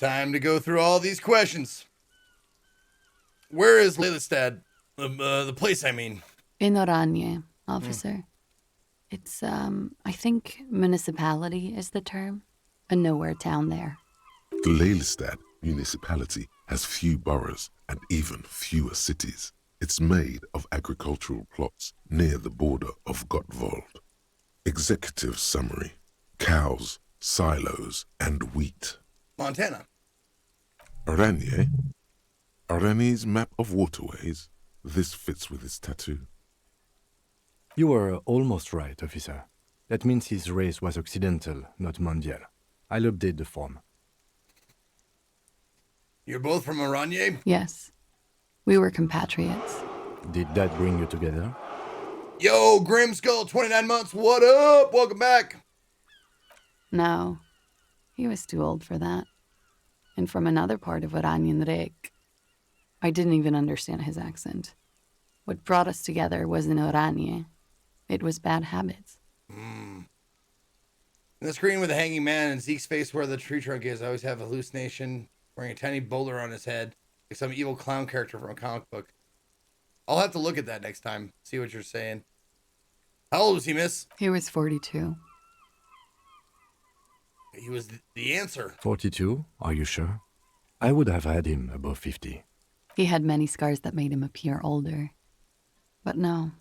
Time to go through all these questions. Where is Lelystad? The place, I mean. In Oranje, officer. It's, I think municipality is the term. A nowhere town there. The Lelystad municipality has few boroughs and even fewer cities. It's made of agricultural plots near the border of Gottwald. Executive summary: cows, silos, and wheat. Montana. Oranje? Oranje's map of waterways? This fits with his tattoo. You were almost right, officer. That means his race was occidental, not mondial. I'll update the form. You're both from Oranje? Yes. We were compatriots. Did that bring you together? Yo, Grimskull, 29 months, what up? Welcome back. No. He was too old for that. And from another part of Oranjenrijk. I didn't even understand his accent. What brought us together wasn't Oranje. It was bad habits. In the screen with the hanging man and Zeke's face where the tree trunk is, I always have a hallucination wearing a tiny boulder on his head, like some evil clown character from a comic book. I'll have to look at that next time, see what you're saying. How old was he, miss? He was 42. He was the answer. 42? Are you sure? I would have had him above 50. He had many scars that made him appear older. But no.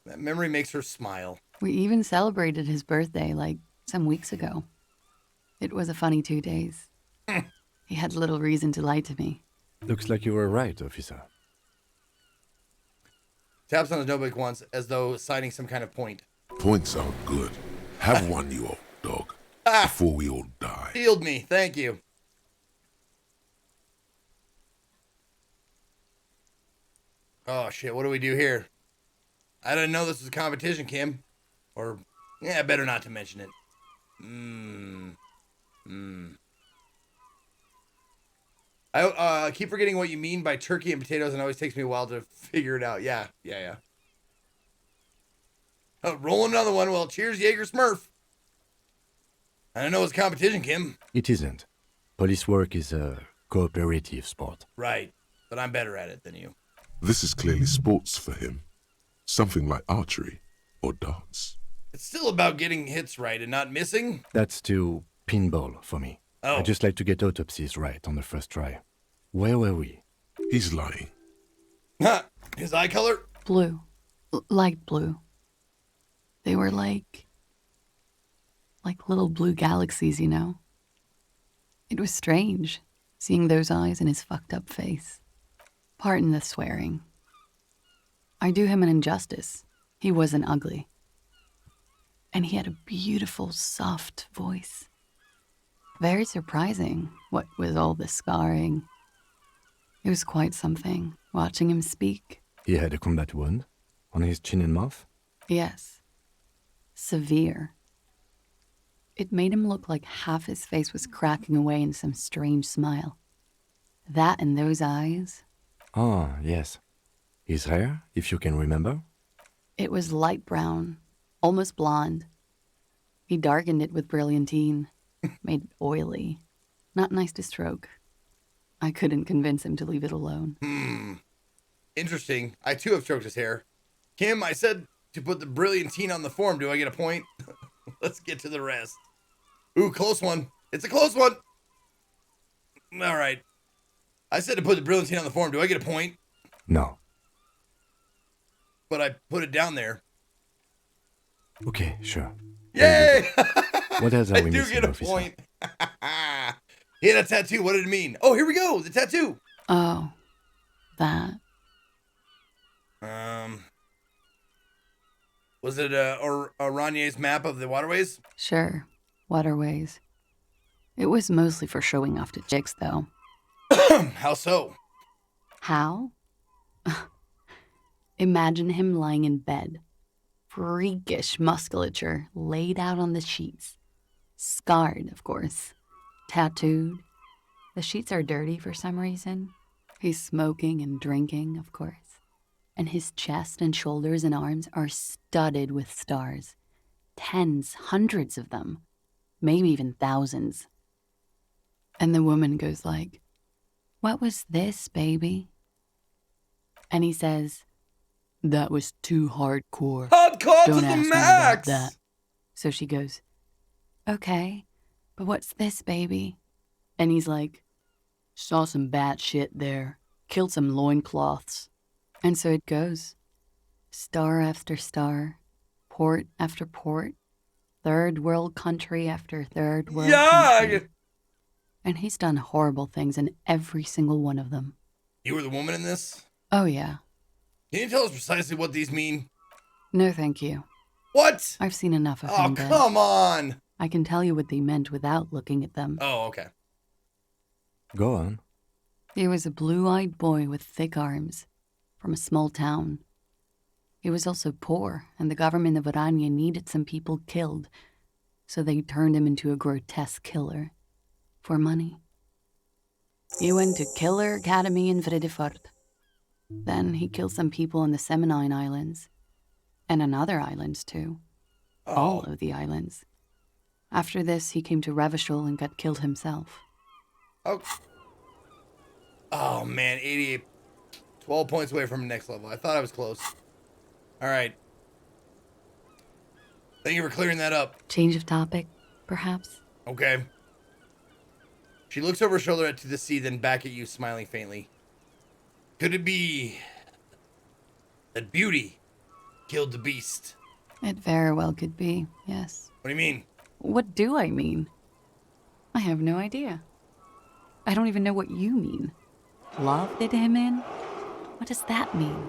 That memory makes her smile. We even celebrated his birthday, like, some weeks ago. It was a funny 2 days. He had little reason to lie to me. Looks like you were right, officer. Taps on his notebook once, as though signing some kind of point. Points aren't good. Have one, you old dog, before we all die. Healed me, thank you. Oh shit, what do we do here? I didn't know this was a competition, Kim. Or, yeah, better not to mention it. I keep forgetting what you mean by turkey and potatoes, and it always takes me a while to figure it out. Yeah. Roll another one. Well, cheers, Jaeger Smurf. I don't know it's competition, Kim. It isn't. Police work is a cooperative sport. Right, but I'm better at it than you. This is clearly sports for him. Something like archery or darts. It's still about getting hits right and not missing. That's too pinball for me. Oh. I just like to get autopsies right on the first try. Where were we? He's lying. His eye color? Blue. Light blue. They were like little blue galaxies, you know? It was strange, seeing those eyes in his fucked up face. Pardon the swearing. I do him an injustice. He wasn't ugly. And he had a beautiful, soft voice. Very surprising, what with all the scarring. It was quite something, watching him speak. He had a combat wound on his chin and mouth? Yes. Severe. It made him look like half his face was cracking away in some strange smile. That and those eyes. Ah, yes. His hair, if you can remember? It was light brown, almost blonde. He darkened it with brilliantine, made it oily. Not nice to stroke. I couldn't convince him to leave it alone. Interesting. I too have stroked his hair. Kim, I said to put the brilliantine on the form. Do I get a point? Let's get to the rest. Ooh, close one. It's a close one. All right. I said to put the brilliantine on the form. Do I get a point? No. But I put it down there. Okay, sure. Yay! What else are I we do missing, get a officer? point. He had a tattoo. What did it mean? Oh, here we go. The tattoo. Oh, that. Was it Oranje's map of the waterways? Sure, waterways. It was mostly for showing off to chicks, though. How so? How? Imagine him lying in bed. Freakish musculature laid out on the sheets. Scarred, of course. Tattooed. The sheets are dirty for some reason. He's smoking and drinking, of course. And his chest and shoulders and arms are studded with stars. Tens, hundreds of them. Maybe even thousands. And the woman goes like, "What was this, baby?" And he says, "That was too hardcore. Hardcore to Don't the ask me about max. that." So she goes, "Okay, but what's this, baby?" And he's like, "Saw some bat shit there. Killed some loincloths." And so it goes. Star after star, port after port, third world country after third world country. Yeah. And he's done horrible things in every single one of them. You were the woman in this? Oh, yeah. Can you tell us precisely what these mean? No, thank you. What? I've seen enough of Oh, him dead. come on. I can tell you what they meant without looking at them. Oh, okay. Go on. He was a blue-eyed boy with thick arms, from a small town. He was also poor, and the government of Oranje needed some people killed, so they turned him into a grotesque killer. For money. He went to Killer Academy in Vredefort. Then he killed some people in the Semenine Islands. And on other islands, too. Oh. All of the islands. After this, he came to Revachol and got killed himself. Oh, man. 88. 12 points away from the next level. I thought I was close. All right. Thank you for clearing that up. Change of topic, perhaps? Okay. She looks over her shoulder to the sea, then back at you, smiling faintly. Could it be that Beauty killed the beast? It very well could be, yes. What do you mean? What do I mean? I have no idea. I don't even know what you mean. Love did him in? What does that mean?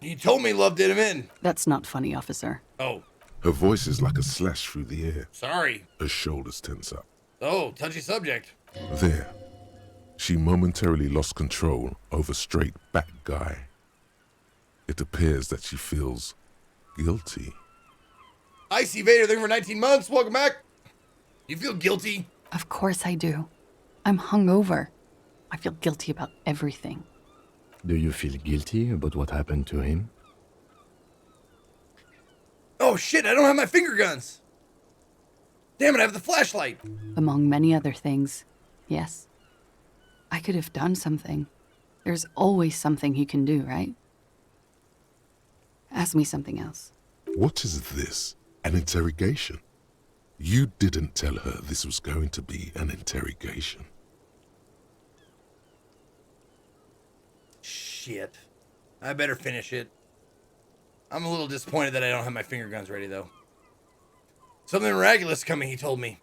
You told me love did him in. That's not funny, officer. Oh, Her voice is like a slash through the air. sorry. Her shoulders tense up. Oh, touchy subject. There, she momentarily lost control over straight back guy. It appears that she feels guilty. Icy Vader, thank you for 19 months. Welcome back. You feel guilty? Of course I do. I'm hungover. I feel guilty about everything. Do you feel guilty about what happened to him? Oh, shit, I don't have my finger guns. Damn it, I have the flashlight. Among many other things, yes. I could have done something. There's always something he can do, right? Ask me something else. What is this? An interrogation? You didn't tell her this was going to be an interrogation. Shit. I better finish it. I'm a little disappointed that I don't have my finger guns ready, though. Something miraculous coming, he told me.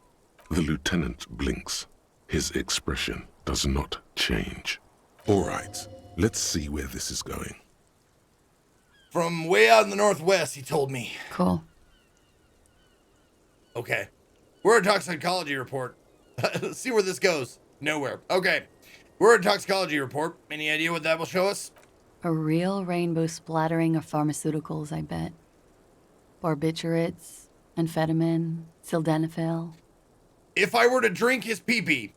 The lieutenant blinks. His expression does not change. All right, let's see where this is going. From way out in the northwest, he told me. Cool. Okay. We're a toxicology report. Let's see where this goes. Nowhere. Okay. We're a toxicology report. Any idea what that will show us? A real rainbow splattering of pharmaceuticals, I bet. Barbiturates, amphetamine, sildenafil. If I were to drink his pee-pee,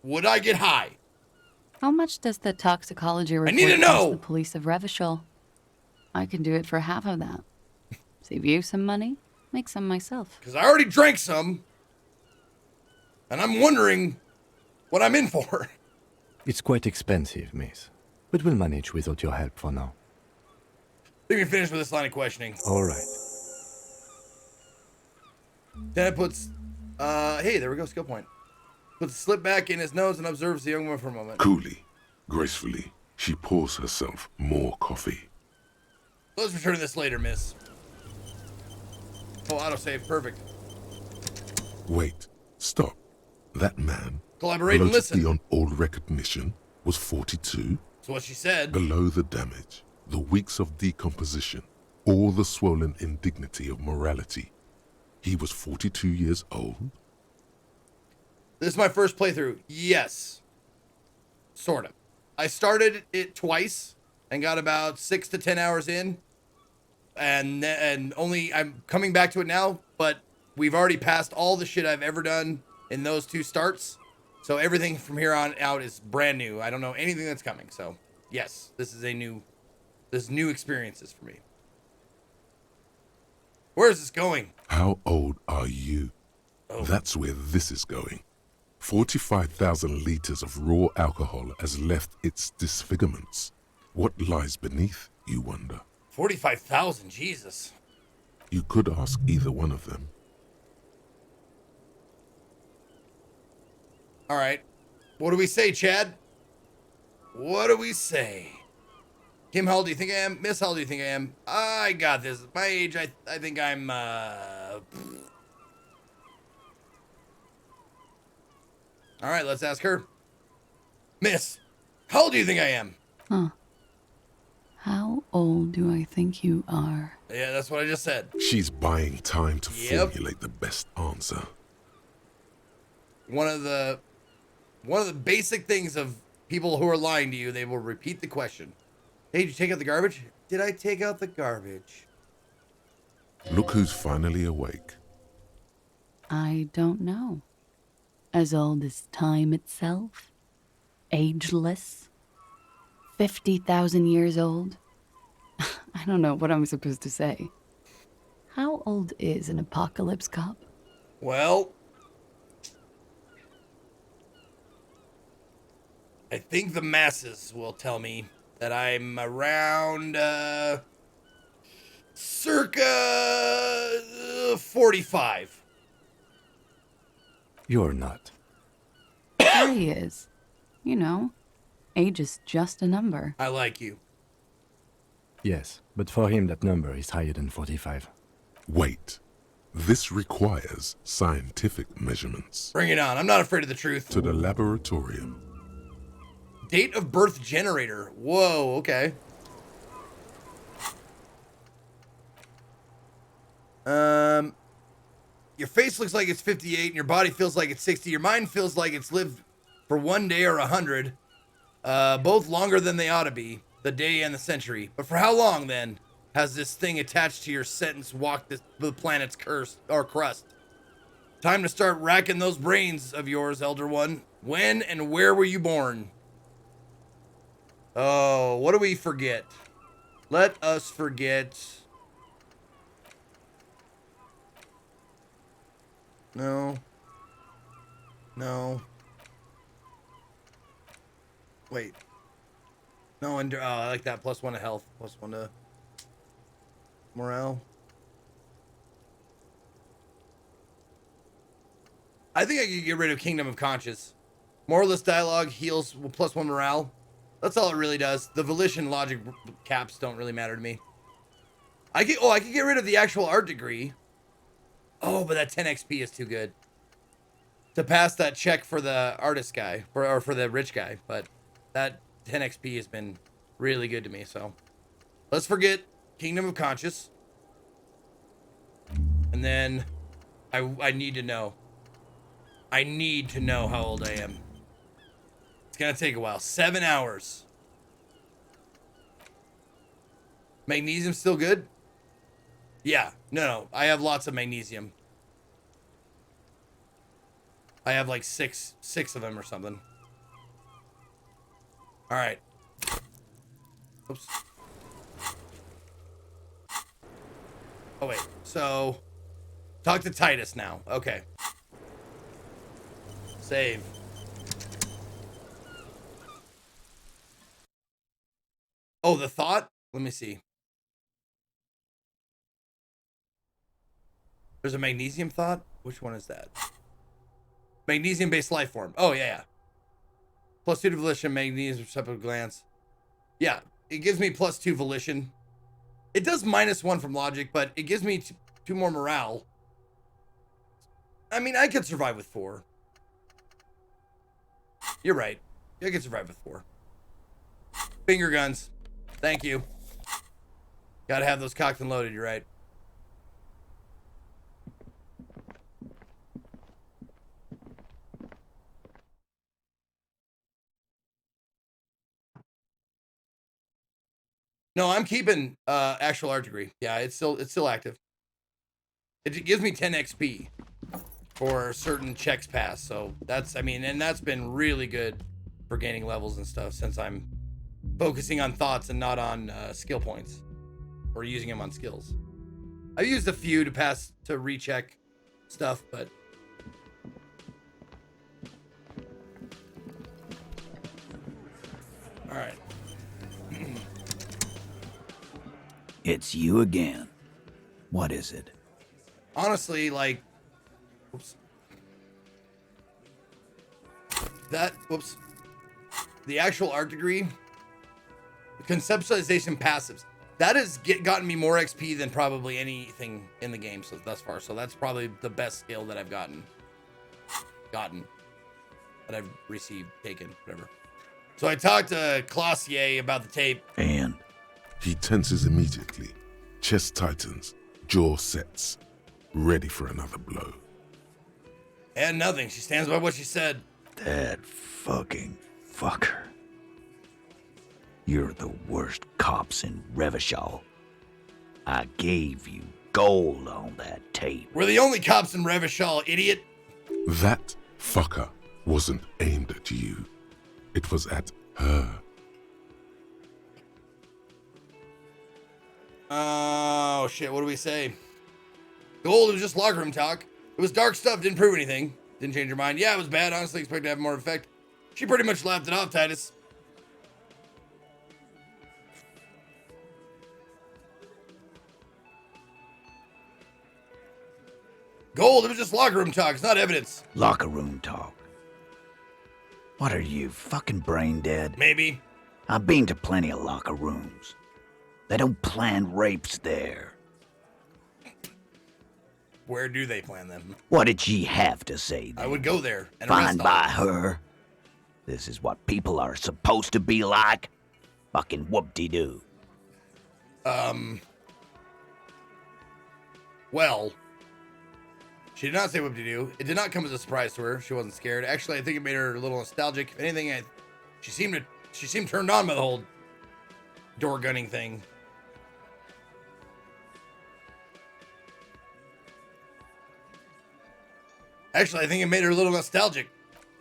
would I get high? How much does the toxicology report need to cost know! the police of Revachol? I can do it for half of that. Save you some money, make some myself. Because I already drank some. And I'm wondering what I'm in for. It's quite expensive, miss. But we'll manage without your help for now. Let me finish with this line of questioning. All right. Then it puts, hey, there we go, skill point. Puts a slip back in his nose and observes the young woman for a moment. Coolly, gracefully, she pours herself more coffee. Let's return to this later, miss. Oh, autosave, perfect. Wait, stop. That man, Collaborate and bloated listen. beyond all recognition, was 42. That's what she said. Below the damage, the weeks of decomposition, all the swollen indignity of morality. He was 42 years old? This is my first playthrough. Yes. Sort of. I started it twice and got about 6 to 10 hours in. And only I'm coming back to it now, but we've already passed all the shit I've ever done in those two starts. So everything from here on out is brand new. I don't know anything that's coming. So yes, this is new experiences for me. Where is this going? How old are you? Oh. That's where this is going. 45,000 liters of raw alcohol has left its disfigurements. What lies beneath, you wonder? 45,000, Jesus. You could ask either one of them. All right. What do we say, Chad? What do we say? Kim, how old do you think I am? Miss, how old do you think I am? I got this. My age, I think I'm, All right, let's ask her. Miss, how old do you think I am? Huh. How old do I think you are? Yeah, that's what I just said. She's buying time to Yep. formulate the best answer. One of the basic things of people who are lying to you, they will repeat the question. Hey, did you take out the garbage? Did I take out the garbage? Look who's finally awake. I don't know. As old as time itself? Ageless? 50,000 years old? I don't know what I'm supposed to say. How old is an apocalypse cop? Well, I think the masses will tell me that I'm around, circa 45. You're not. Sure he is. You know, age is just a number. I like you. Yes, but for him that number is higher than 45. Wait. This requires scientific measurements. Bring it on. I'm not afraid of the truth. To the laboratorium. Date of birth generator. Whoa, okay. Your face looks like it's 58 and your body feels like it's 60. Your mind feels like it's lived for 1 day or 100. Both longer than they ought to be, the day and the century. But for how long, then, has this thing attached to your sentence walked the planet's crust? Time to start racking those brains of yours, Elder One. When and where were you born? Oh, what do we forget? Let us forget. No. No. Wait. No, and I like that. +1 to health. +1 to morale. I think I could get rid of Kingdom of Conscience. Moralist dialogue heals +1 morale. That's all it really does. The volition logic caps don't really matter to me. I could get rid of the actual art degree. Oh, but that 10 XP is too good to pass that check for the artist guy, or for the rich guy. But that 10 XP has been really good to me. So let's forget Kingdom of Conscious. And then I need to know. I need to know how old I am. It's gonna take a while. 7 hours. Magnesium still good? Yeah. No. I have lots of magnesium. I have like six of them or something. All right. Oops. Oh wait. So talk to Titus now. Okay. Save. Oh, the thought? Let me see. There's a magnesium thought? Which one is that? Magnesium-based life form. Oh, yeah. +2 to volition, magnesium receptive glance. Yeah, it gives me +2 volition. It does -1 from logic, but it gives me 2 more morale. I mean, I could survive with 4. You're right. I could survive with 4. Finger guns. Thank you. Gotta have those cocked and loaded, you're right. No, I'm keeping actual art degree. Yeah, it's still active. It gives me 10 XP for certain checks passed. So that's, I mean, and that's been really good for gaining levels and stuff since I'm focusing on thoughts and not on skill points or using them on skills. I've used a few to recheck stuff, but It's you again. What is it? Honestly, like, whoops. Whoops. The actual art degree, the conceptualization passives, that has gotten me more XP than probably anything in the game thus far. So that's probably the best skill that I've gotten, that I've received, taken, whatever. So I talked to Clausier about the tape. And? He tenses immediately, chest tightens, jaw sets, ready for another blow. And nothing. She stands by what she said. That fucking fucker. You're the worst cops in Revachol. I gave you gold on that tape. We're the only cops in Revachol, idiot. That fucker wasn't aimed at you. It was at her. Oh, shit. What do we say? Gold, it was just locker room talk. It was dark stuff. Didn't prove anything. Didn't change her mind. Yeah, it was bad. Honestly, expect to have more effect. She pretty much laughed it off, Titus. Gold, it was just locker room talk. It's not evidence. Locker room talk. What are you, fucking brain dead? Maybe. I've been to plenty of locker rooms. They don't plan rapes there. Where do they plan them? What did she have to say then? I would go there and Fine arrest by all. her. This is what people are supposed to be like? Fucking whoop-de-doo. Well, she did not say whoop-de-doo. It did not come as a surprise to her. She wasn't scared. Actually, I think it made her a little nostalgic. If anything, she seemed turned on by the whole door gunning thing. Actually, I think it made her a little nostalgic.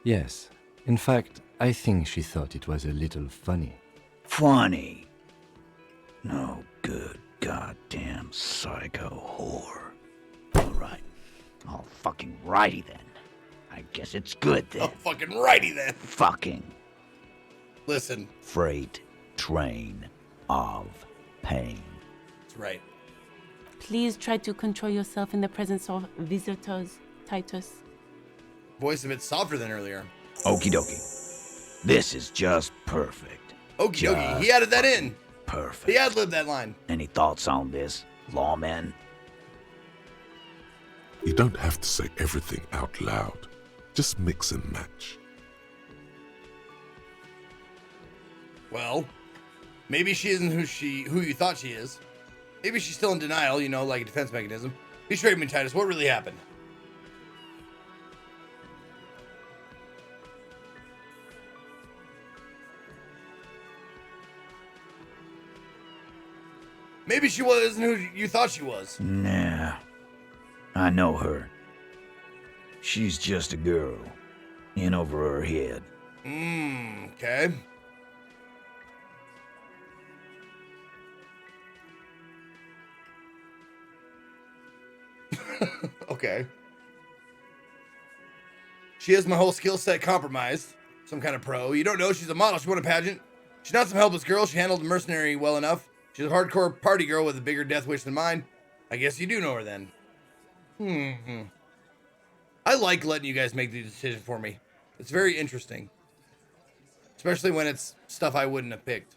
Yes. In fact, I think she thought it was a little funny. Funny. No good goddamn psycho whore. Alright. All fucking righty then. I guess it's good then. Oh, fucking righty then. Fucking Listen, freight train of pain. that's right. Please try to control yourself in the presence of visitors, Titus. Voice a bit softer than earlier. Okie dokie. This is just perfect. Okie dokie. He added that in. Perfect. He ad-libbed that line. Any thoughts on this, lawmen? You don't have to say everything out loud. Just mix and match. Well, maybe she isn't who you thought she is. Maybe she's still in denial, like a defense mechanism. Be straight with me, Titus. What really happened? Maybe she wasn't who you thought she was. Nah. I know her. She's just a girl. In over her head. Okay. Okay. She has my whole skill set compromised. Some kind of pro. You don't know she's a model. She won a pageant. She's not some helpless girl. She handled the mercenary well enough. She's a hardcore party girl with a bigger death wish than mine. I guess you do know her then. I like letting you guys make the decision for me. It's very interesting. Especially when it's stuff I wouldn't have picked.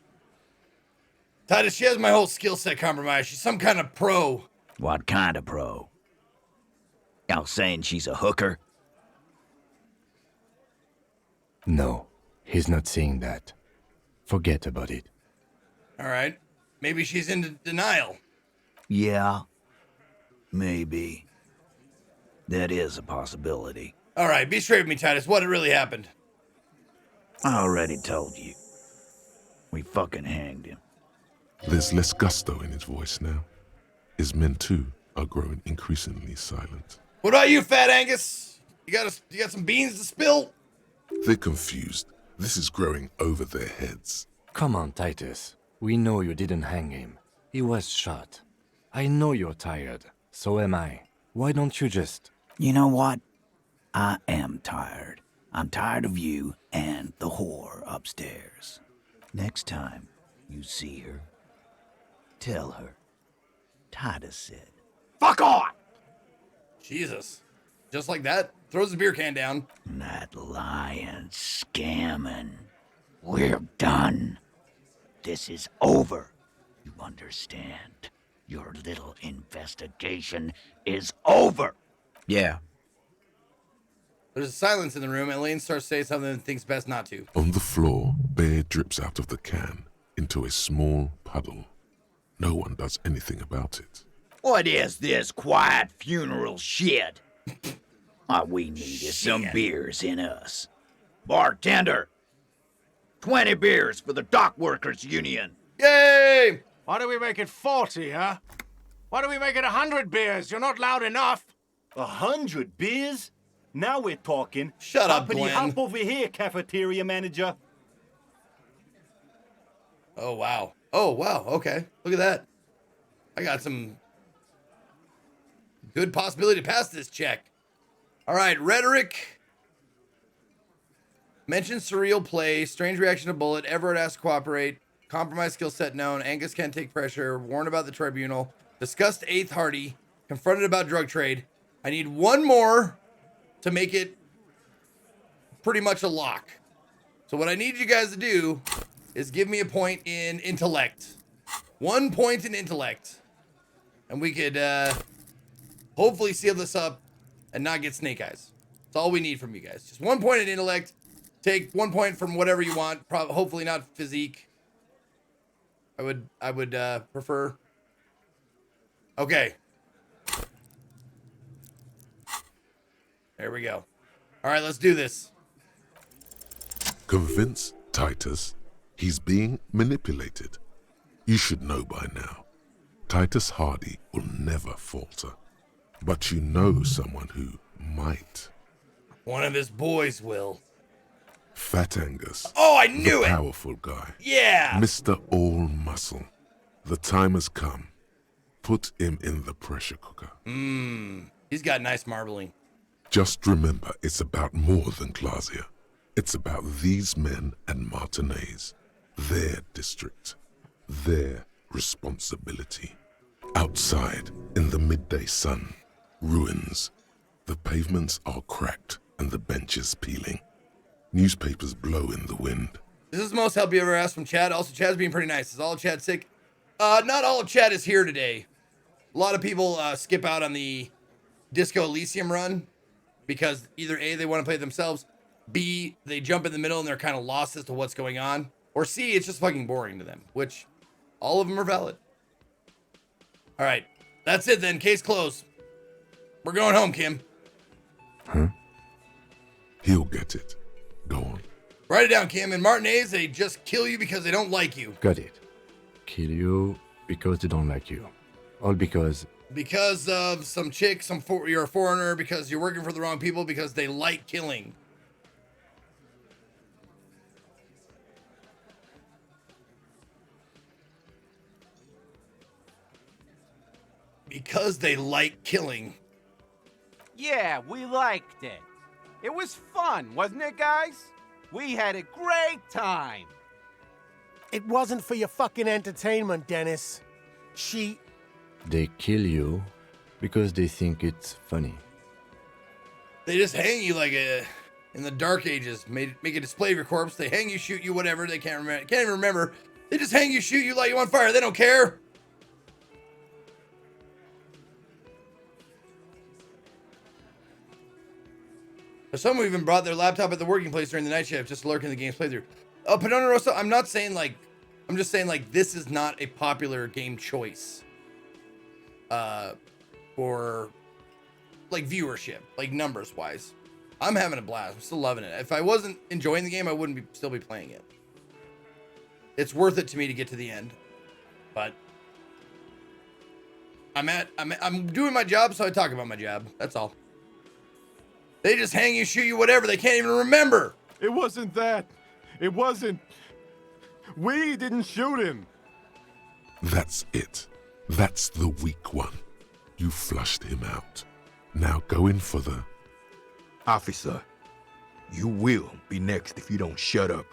Titus, she has my whole skill set compromised. She's some kind of pro. What kind of pro? Y'all saying she's a hooker? No, he's not saying that. Forget about it. All right. Maybe she's in denial. Yeah. Maybe. That is a possibility. All right, be straight with me, Titus. What really happened? I already told you. We fucking hanged him. There's less gusto in his voice now. His men, too, are growing increasingly silent. What about you, Fat Angus? You got some beans to spill? They're confused. This is growing over their heads. Come on, Titus. We know you didn't hang him. He was shot. I know you're tired. So am I. Why don't you just... You know what? I am tired. I'm tired of you and the whore upstairs. Next time you see her, tell her Titus said. Fuck on! Jesus. Just like that, throws the beer can down. That lying, scamming. We're done. This is over. You understand? Your little investigation is over. Yeah. There's a silence in the room, and Elaine starts saying something and thinks best not to. On the floor, beer drips out of the can into a small puddle. No one does anything about it. What is this quiet funeral shit? All we need is some beers in us. Bartender, 20 beers for the Dock Workers Union. Yay! Why do we make it 40, huh? Why do we make it 100 beers? You're not loud enough. 100 beers? Now we're talking. Shut up, Company, Glenn. hop over here, cafeteria manager. Oh, wow. Oh, wow. Okay. Look at that. I got some good possibility to pass this check. All right. Rhetoric. Mention surreal play. Strange reaction to bullet. Everett asks to cooperate. Compromise skill set known. Angus can't take pressure. Warned about the tribunal. Discussed eighth Hardy. Confronted about drug trade. I need one more to make it pretty much a lock. So what I need you guys to do is give me a point in intellect. 1 point in intellect. And we could hopefully seal this up and not get snake eyes. That's all we need from you guys. Just 1 point in intellect. Take 1 point from whatever you want. Hopefully not physique. I would prefer. Okay. There we go. All right, let's do this. Convince Titus he's being manipulated. You should know by now. Titus Hardy will never falter. But you know someone who might. One of his boys will. Fat Angus. Oh, I knew the it! powerful guy. Yeah! Mr. All Muscle. The time has come. Put him in the pressure cooker. He's got nice marbling. Just remember, it's about more than Glasia. It's about these men and Martinez. Their district. Their responsibility. Outside, in the midday sun, ruins. The pavements are cracked and the benches peeling. Newspapers blow in the wind. This is the most help you ever asked from Chad. Also, Chad's being pretty nice. Is all of Chad sick? Not all of Chad is here today. A lot of people skip out on the Disco Elysium run because either A, they want to play it themselves, B, they jump in the middle and they're kind of lost as to what's going on, or C, it's just fucking boring to them, which all of them are valid. All right, that's it then. Case closed. We're going home, Kim. Huh? He'll get it. Go on. Write it down, Kim. And Martinez, they just kill you because they don't like you. Got it. Kill you because they don't like you. All because Because of some chick, you're a foreigner, because you're working for the wrong people, because they like killing. Because they like killing. Yeah, we liked it. It was fun, wasn't it, guys? We had a great time. It wasn't for your fucking entertainment, Dennis. they kill you because they think it's funny. They just hang you like in the Dark Ages, make a display of your corpse. They hang you, shoot you, whatever. They can't even remember. They just hang you, shoot you, light you on fire. They don't care. Some even brought their laptop at the working place during the night shift just to lurk in the game's playthrough. Oh, Panona Rosa, I'm not saying like, I'm just saying like this is not a popular game choice. For like viewership, like numbers wise. I'm having a blast. I'm still loving it. If I wasn't enjoying the game, I wouldn't still be playing it. It's worth it to me to get to the end. But I'm doing my job, so I talk about my job. That's all. They just hang you, shoot you, whatever. They can't even remember. It wasn't that. It wasn't. We didn't shoot him. That's it. That's the weak one. You flushed him out. Now go in for the... Officer, you will be next if you don't shut up.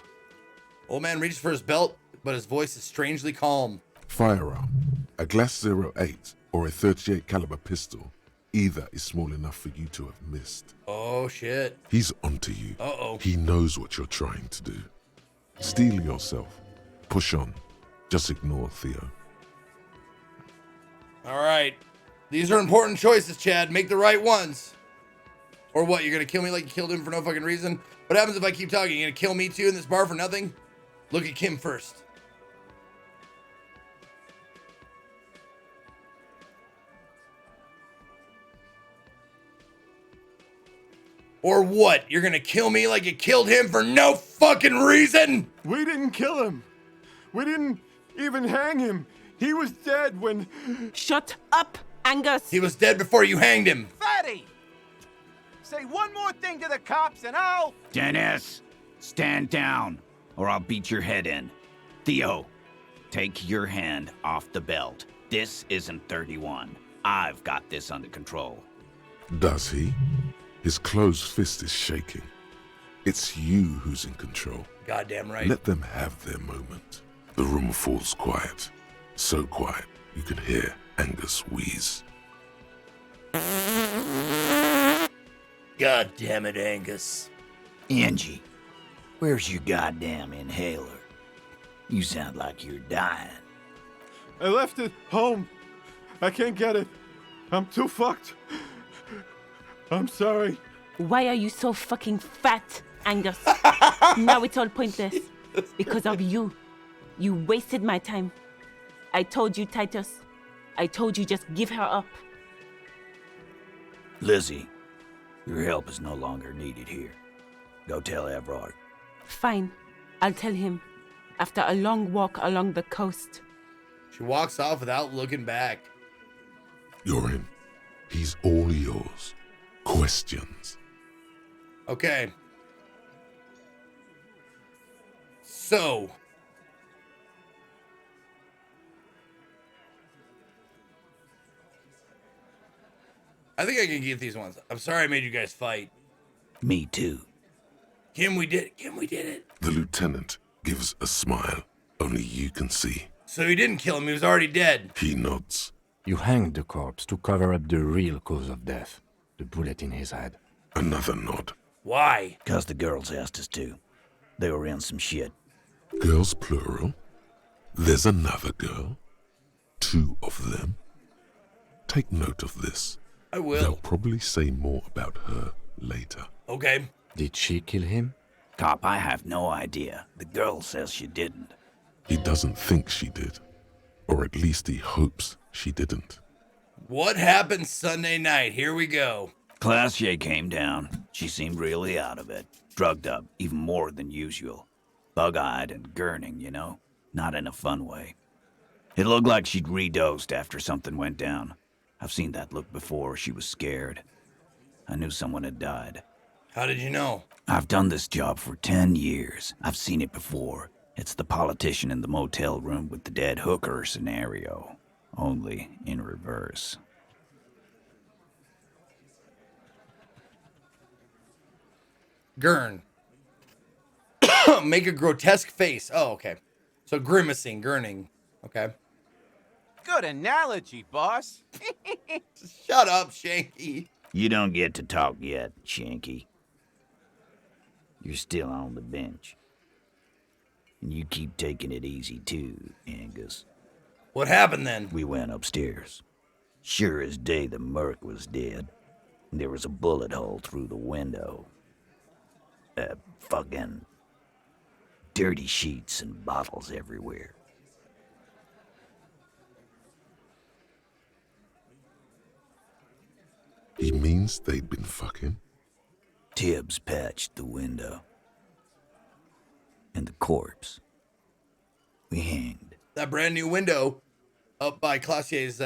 Old man reaches for his belt, but his voice is strangely calm. Firearm. A Glass 08 or a 38 caliber pistol. Either is small enough for you to have missed. Oh, shit. He's onto you. Uh-oh. He knows what you're trying to do. Steel yourself. Push on. Just ignore Theo. All right. These are important choices, Chad. Make the right ones. Or what? You're going to kill me like you killed him for no fucking reason? What happens if I keep talking? You're going to kill me too in this bar for nothing? Look at Kim first. Or what? You're gonna kill me like you killed him for no fucking reason? We didn't kill him. We didn't even hang him. He was dead when... Shut up, Angus! He was dead before you hanged him. Fatty! Say one more thing to the cops and I'll... Dennis, stand down, or I'll beat your head in. Theo, take your hand off the belt. This isn't 31. I've got this under control. Does he? His closed fist is shaking. It's you who's in control. Goddamn right. Let them have their moment. The room falls quiet. So quiet, you can hear Angus wheeze. God damn it, Angus. Angie, where's your goddamn inhaler? You sound like you're dying. I left it home. I can't get it. I'm too fucked. I'm sorry. Why are you so fucking fat, Angus? Now it's all pointless. Because of you. You wasted my time. I told you, Titus. I told you just give her up. Lizzie, your help is no longer needed here. Go tell Everard. Fine. I'll tell him. After a long walk along the coast. She walks off without looking back. You're in. He's all yours. Questions. Okay. So. I think I can get these ones. I'm sorry I made you guys fight. Me too. Kim, we did it. Kim, we did it. The lieutenant gives a smile only you can see. So you didn't kill him. He was already dead. He nods. You hanged the corpse to cover up the real cause of death. The bullet in his head. Another nod. Why? 'Cause the girls asked us to. They were in some shit. Girls plural? There's another girl? 2 of them? Take note of this. I will. They'll probably say more about her later. Okay. Did she kill him? Cop, I have no idea. The girl says she didn't. He doesn't think she did. Or at least he hopes she didn't. What happened Sunday night? Here we go. Classier came down. She seemed really out of it. Drugged up, even more than usual. Bug-eyed and gurning, you know? Not in a fun way. It looked like she'd redosed after something went down. I've seen that look before. She was scared. I knew someone had died. How did you know? I've done this job for 10 years. I've seen it before. It's the politician in the motel room with the dead hooker scenario. Only in reverse. Gurn. Make a grotesque face. Oh, okay. So grimacing, gurning. Okay. Good analogy, boss. Shut up, Shanky. You don't get to talk yet, Shanky. You're still on the bench. And you keep taking it easy too, Angus. What happened then? We went upstairs. Sure as day the Merc was dead. There was a bullet hole through the window. Fucking dirty sheets and bottles everywhere. He means they'd been fucking? Tibbs patched the window. And the corpse. We hanged. That brand new window up by Classier's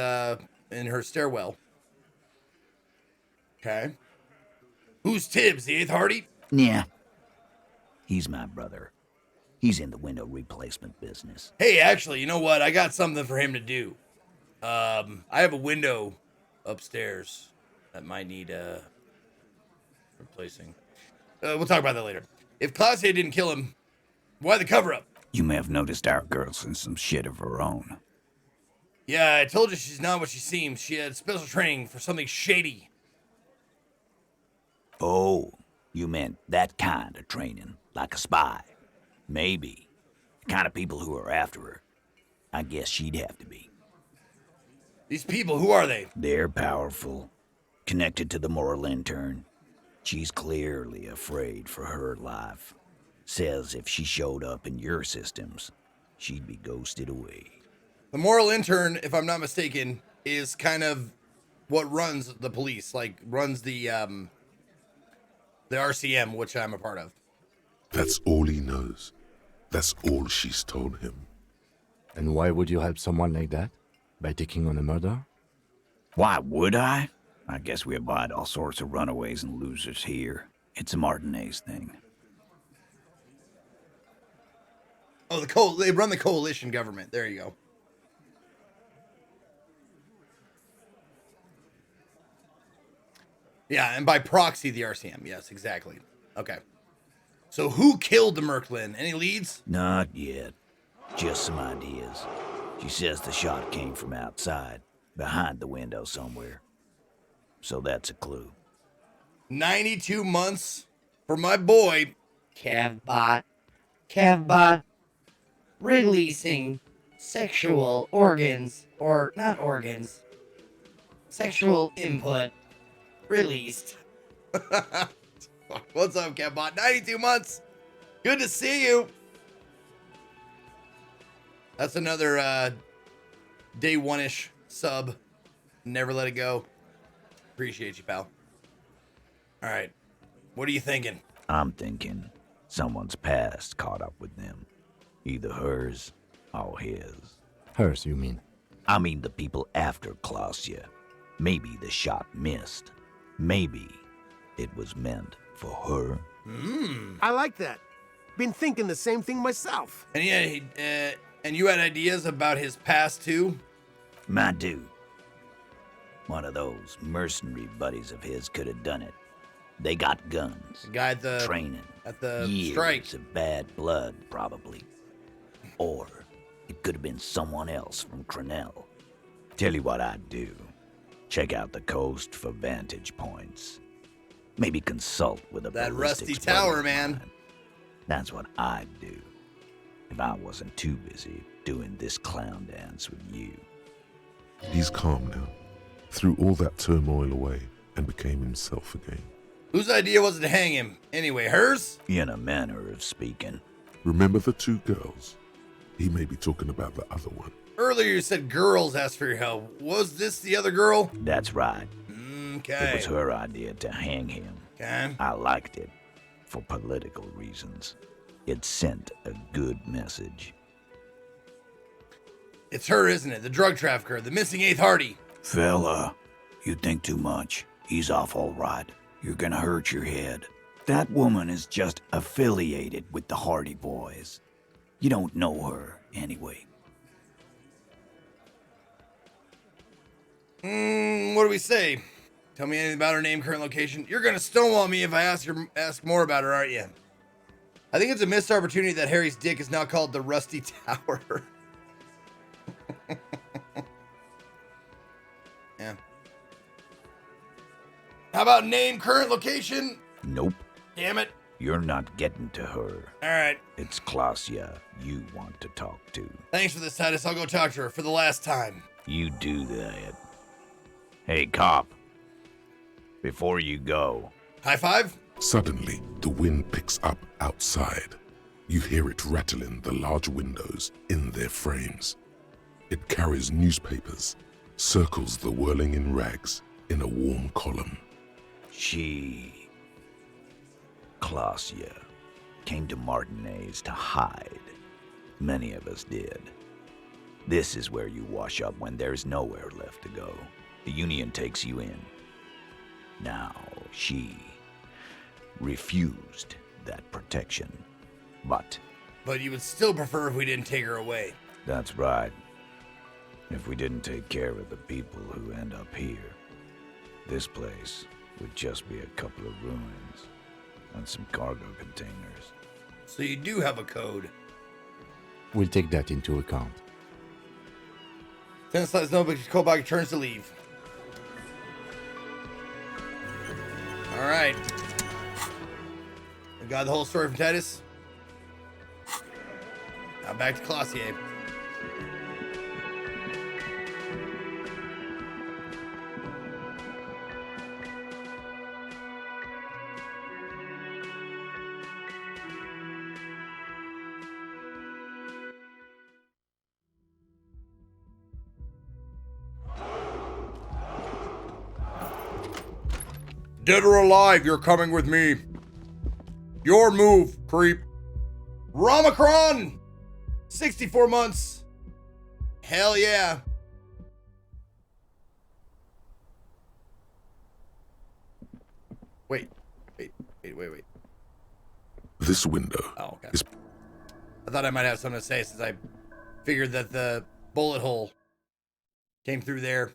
in her stairwell. Okay. Who's Tibbs, the 8th Hardy? Yeah. He's my brother. He's in the window replacement business. Hey, actually, you know what? I got something for him to do. I have a window upstairs that might need replacing. We'll talk about that later. If Classier didn't kill him, why the cover-up? You may have noticed our girl's in some shit of her own. Yeah, I told you she's not what she seems. She had special training for something shady. Oh, you meant that kind of training, like a spy. Maybe. The kind of people who are after her. I guess she'd have to be. These people, who are they? They're powerful, connected to the moral intern. She's clearly afraid for her life. Says if she showed up in your systems, she'd be ghosted away. The moral intern, if I'm not mistaken, is kind of what runs the police, like runs the RCM, which I'm a part of. That's all he knows. That's all she's told him. And why would you help someone like that? By taking on a murder? Why would I? I guess we abide all sorts of runaways and losers here. It's a Martinez thing. Oh, they run the coalition government. There you go. Yeah, and by proxy, the RCM. Yes, exactly. Okay. So who killed the Merklin? Any leads? Not yet. Just some ideas. She says the shot came from outside, behind the window somewhere. So that's a clue. 92 months for my boy. Kevbot, releasing sexual organs, or not organs, sexual input released. What's up, Kevbot? 92 months. Good to see you. That's another day one-ish sub. Never let it go. Appreciate you, pal. All right. What are you thinking? I'm thinking someone's past caught up with them. Either hers or his. Hers, you mean? I mean the people after Klausya. Maybe the shot missed. Maybe it was meant for her. I like that. Been thinking the same thing myself. And you had ideas about his past too? My dude. One of those mercenary buddies of his could have done it. They got guns. The guy at the training. At the years strike. Of bad blood, probably. Or it could have been someone else from Crenell. Tell you what I'd do. Check out the coast for vantage points. Maybe consult with a that ballistics rusty tower, buddy of man. mine. That's what I'd do. If I wasn't too busy doing this clown dance with you. He's calm now, threw all that turmoil away, and became himself again. Whose idea was it to hang him? Anyway, hers? In a manner of speaking. Remember the two girls? He may be talking about the other one. Earlier you said girls asked for your help. Was this the other girl? That's right. Okay. It was her idea to hang him. Okay. I liked it. For political reasons. It sent a good message. It's her, isn't it? The drug trafficker, the missing 8th Hardy. Fella, you think too much. He's off all right. You're gonna hurt your head. That woman is just affiliated with the Hardy Boys. You don't know her, anyway. What do we say? Tell me anything about her name, current location. You're gonna stonewall me if I ask more about her, aren't you? I think it's a missed opportunity that Harry's dick is now called the Rusty Tower. Yeah. How about name, current location? Nope. Damn it. You're not getting to her. All right. It's Klausya you want to talk to. Thanks for this, Titus. I'll go talk to her for the last time. You do that. Hey, cop. Before you go. High five? Suddenly, the wind picks up outside. You hear it rattling the large windows in their frames. It carries newspapers, circles the whirling in rags in a warm column. She, Klausya, came to Martinez to hide. Many of us did. This is where you wash up when there's nowhere left to go. The Union takes you in. Now, she refused that protection. But you would still prefer if we didn't take her away. That's right. If we didn't take care of the people who end up here, this place would just be a couple of ruins and some cargo containers. So you do have a code. We'll take that into account. Tennis lets know because Kobach turns to leave. Alright. We got the whole story from Titus. Now back to Classier. Dead or alive, you're coming with me. Your move, creep. Ramacron! 64 months. Hell yeah. Wait. This window okay. is... I thought I might have something to say since I figured that the bullet hole came through there.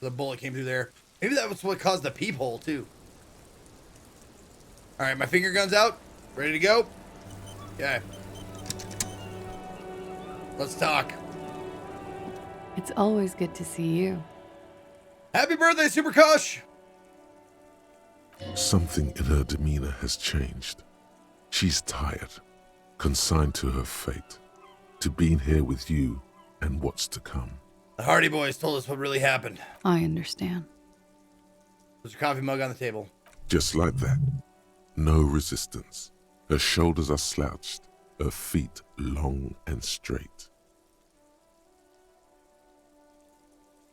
The bullet came through there. Maybe that was what caused the peephole, too. All right, my finger gun's out. Ready to go? Okay. Let's talk. It's always good to see you. Happy birthday, Super Kush! Something in her demeanor has changed. She's tired, consigned to her fate, to being here with you and what's to come. The Hardy Boys told us what really happened. I understand. There's your coffee mug on the table. Just like that. No resistance. Her shoulders are slouched, her feet long and straight.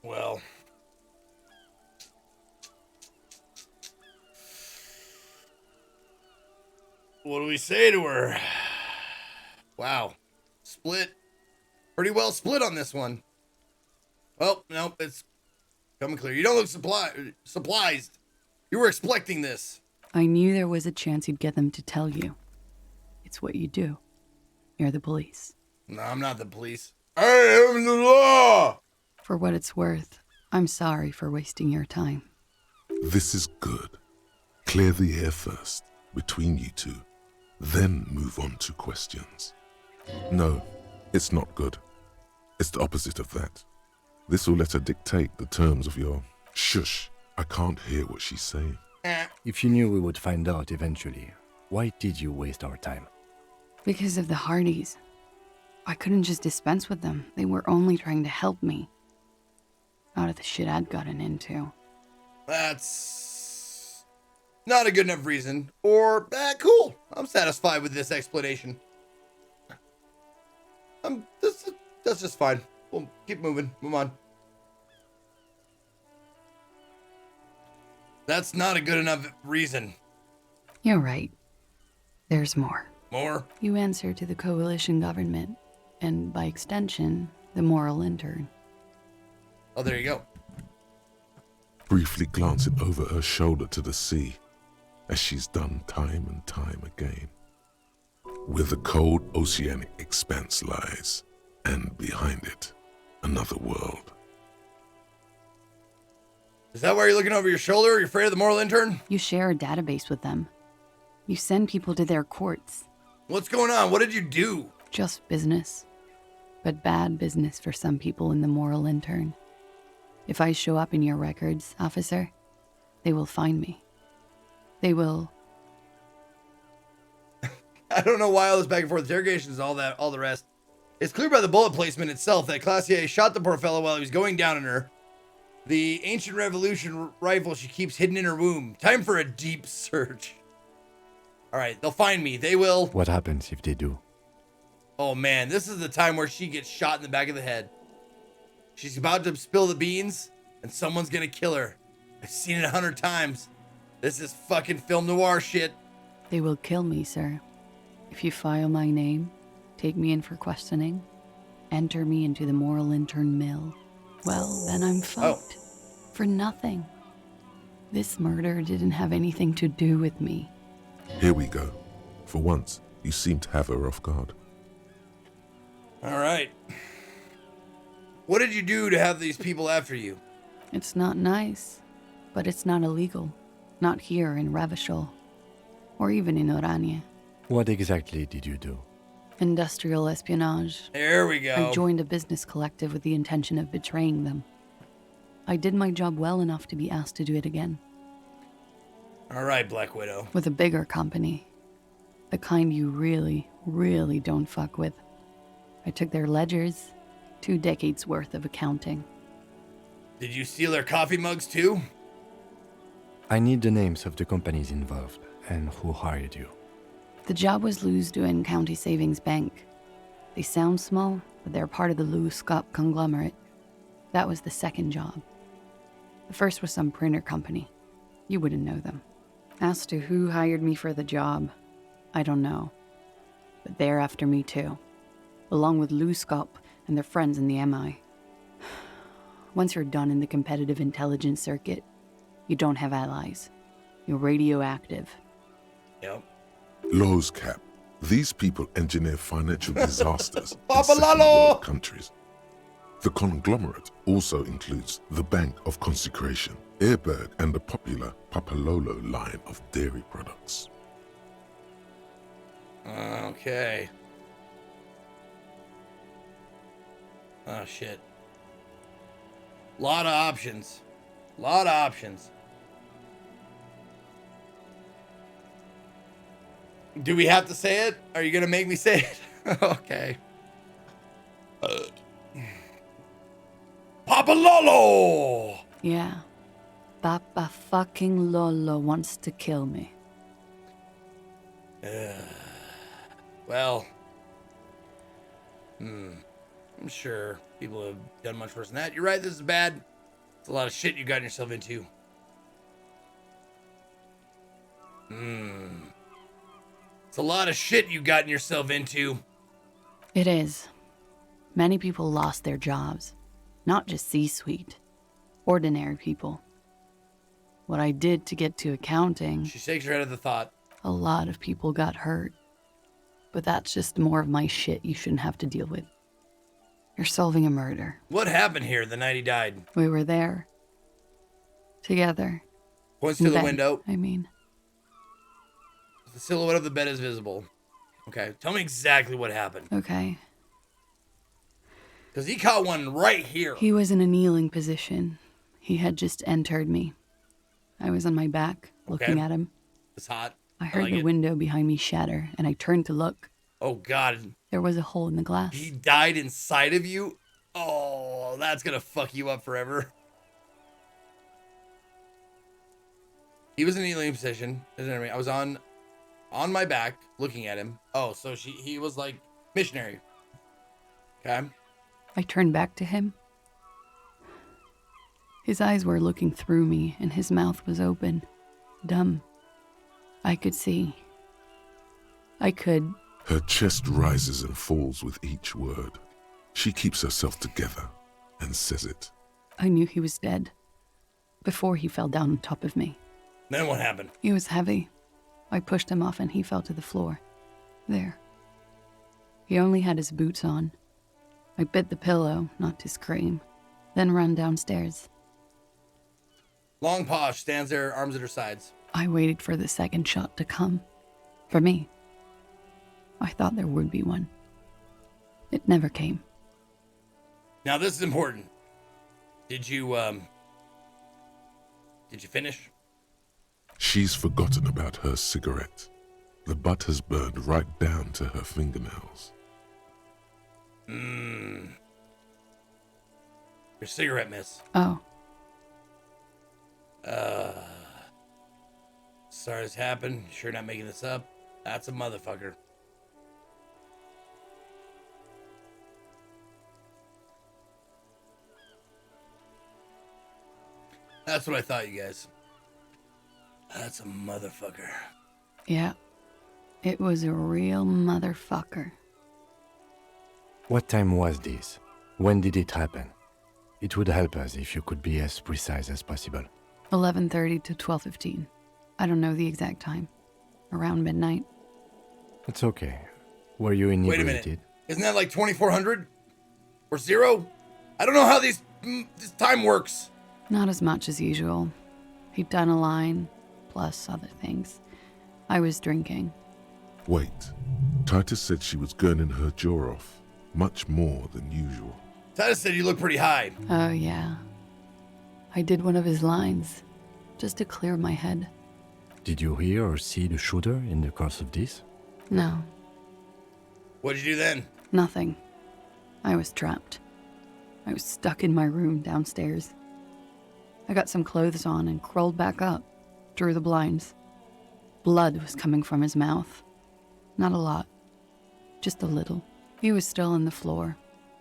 Well. What do we say to her? Wow. Split. Pretty well split on this one. Well, nope, it's coming clear. You don't look surprised. You were expecting this. I knew there was a chance you'd get them to tell you. It's what you do. You're the police. No, I'm not the police. I am the law! For what it's worth, I'm sorry for wasting your time. This is good. Clear the air first, between you two. Then move on to questions. No, it's not good. It's the opposite of that. This will let her dictate the terms of your... Shush, I can't hear what she's saying. If you knew we would find out eventually, why did you waste our time? Because of the Hardys. I couldn't just dispense with them. They were only trying to help me. Out of the shit I'd gotten into. That's not a good enough reason. Or, cool. I'm satisfied with this explanation. That's just fine. We'll keep moving. Move on. That's not a good enough reason. You're right. There's more. More? You answer to the coalition government, and by extension, the moral intern. Oh, there you go. Briefly glancing over her shoulder to the sea, as she's done time and time again. Where the cold oceanic expanse lies, and behind it, another world. Is that why you're looking over your shoulder? Are you afraid of the moral intern? You share a database with them. You send people to their courts. What's going on? What did you do? Just business. But bad business for some people in the moral intern. If I show up in your records, officer, they will find me. They will... I don't know why all this back and forth interrogations, all the rest. It's clear by the bullet placement itself that Classier shot the poor fellow while he was going down on her. The ancient revolution rifle she keeps hidden in her womb. Time for a deep search. All right, they'll find me. They will. What happens if they do? Oh man, this is the time where she gets shot in the back of the head. She's about to spill the beans, and someone's gonna kill her. I've seen it 100 times. This is fucking film noir shit. They will kill me, sir. If you file my name, take me in for questioning, enter me into the moral intern mill, well, then I'm fucked. For nothing. This murder didn't have anything to do with me. Here we go. For once, you seem to have her off guard. All right. What did you do to have these people after you? It's not nice, but it's not illegal. Not here in Revachol, or even in Orania. What exactly did you do? Industrial espionage. There we go. I joined a business collective with the intention of betraying them. I did my job well enough to be asked to do it again. All right, Black Widow. With a bigger company. The kind you really, really don't fuck with. I took their ledgers, 2 decades worth of accounting. Did you steal their coffee mugs too? I need the names of the companies involved and who hired you. The job was Lou's County Savings Bank. They sound small, but they're part of the Lou Scott conglomerate. That was the second job. The first was some printer company. You wouldn't know them. As to who hired me for the job, I don't know. But they're after me too, along with Lou Scott and their friends in the MI. Once you're done in the competitive intelligence circuit, you don't have allies. You're radioactive. Yep. Lowe's Cap. These people engineer financial disasters in Papa second Lalo! world countries. The conglomerate also includes the Bank of Consecration, Airbag, and the popular Papalolo line of dairy products. Okay. Oh, shit. Lot of options. Lot of options. Do we have to say it? Are you going to make me say it? Okay. Papa Lolo! Yeah. Papa fucking Lolo wants to kill me. Well. I'm sure people have done much worse than that. You're right, this is bad. It's a lot of shit you got yourself into. It's a lot of shit you gotten yourself into. It is. Many people lost their jobs. Not just C-suite. Ordinary people. What I did to get to accounting... She shakes her head at the thought. A lot of people got hurt. But that's just more of my shit you shouldn't have to deal with. You're solving a murder. What happened here the night he died? We were there. Together. Points to the window. I mean. The silhouette of the bed is visible. Okay, tell me exactly what happened. Okay. Because he caught one right here. He was in a kneeling position. He had just entered me. I was on my back, looking at him. It's hot. I heard the window behind me shatter, and I turned to look. Oh, God. There was a hole in the glass. He died inside of you? Oh, that's going to fuck you up forever. He was in a kneeling position. I was on my back, looking at him. Oh, so he was like missionary. Okay. I turned back to him. His eyes were looking through me, and his mouth was open. Dumb. I could see. I could. Her chest rises and falls with each word. She keeps herself together and says it. I knew he was dead. Before he fell down on top of me. Then what happened? He was heavy. I pushed him off and he fell to the floor. There. He only had his boots on. I bit the pillow, not to scream, then ran downstairs. Long pause, stands there, arms at her sides. I waited for the second shot to come. For me. I thought there would be one. It never came. Now this is important. Did you finish? She's forgotten about her cigarette. The butt has burned right down to her fingernails. Your cigarette, miss. Oh. Sorry this happened. Sure not making this up. That's a motherfucker. That's what I thought, you guys. That's a motherfucker. Yeah. It was a real motherfucker. What time was this? When did it happen? It would help us if you could be as precise as possible. 11:30 to 12:15. I don't know the exact time. Around midnight. It's okay. Were you Wait a inebriated? minute. Isn't that like 2400? Or 0? I don't know how this time works. Not as much as usual. He'd done a line, plus other things. I was drinking. Wait, Titus said she was gurning her jaw off, much more than usual. Titus said you look pretty high. Oh, yeah. I did one of his lines, just to clear my head. Did you hear or see the shooter in the course of this? No, What'd you do then? nothing. I was trapped. I was stuck in my room downstairs. I got some clothes on and crawled back up, drew the blinds. Blood was coming from his mouth. Not a lot, just a little. He was still on the floor,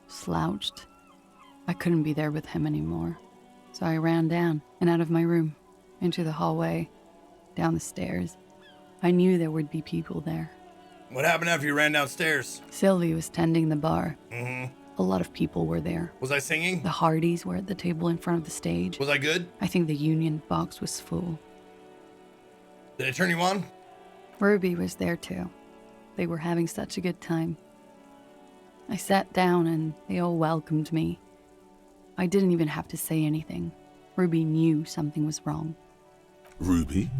slouched. I couldn't be there with him anymore, so I ran down and out of my room, into the hallway, down the stairs. I knew there would be people there. What happened after you ran downstairs? Sylvie was tending the bar. Mm-hmm. A lot of people were there. Was I singing? The Hardys were at the table in front of the stage. Was I good? I think the Union box was full. Did I turn you on? Ruby was there too. They were having such a good time. I sat down and they all welcomed me. I didn't even have to say anything. Ruby knew something was wrong. Ruby?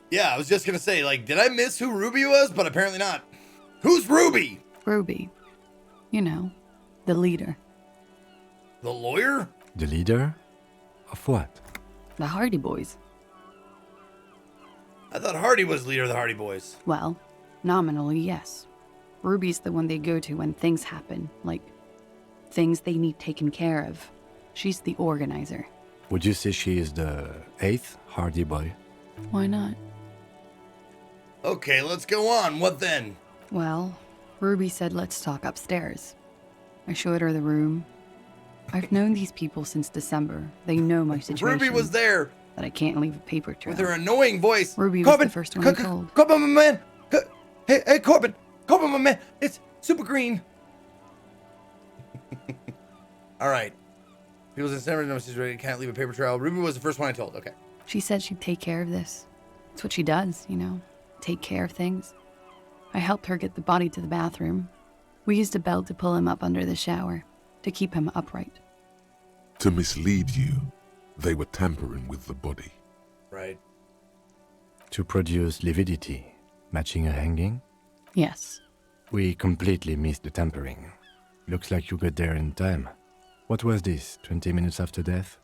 Yeah, I was just gonna say, like, did I miss who Ruby was? But apparently not. Who's Ruby? Ruby. You know, the leader. The lawyer? The leader? Of what? The Hardy Boys. I thought Hardy was leader of the Hardy Boys. Well, nominally, yes. Ruby's the one they go to when things happen, like things they need taken care of. She's the organizer. Would you say she is the 8th Hardy boy? Why not? Okay, let's go on. What then? Well, Ruby said let's talk upstairs. I showed her the room. I've known these people since December. They know my situation. Ruby was there. That I can't leave a paper trail. With her annoying voice. Ruby was the first one I told. Corbin, my man. Hey, Corbin. Corbin, my man. It's super green. All right. People's in December know she's ready. Can't leave a paper trail. Ruby was the first one I told. Okay. She said she'd take care of this. That's what she does, you know. Take care of things. I helped her get the body to the bathroom. We used a belt to pull him up under the shower, to keep him upright. To mislead you, they were tampering with the body. Right. To produce lividity, matching a hanging? Yes. We completely missed the tampering. Looks like you got there in time. What was this, 20 minutes after death?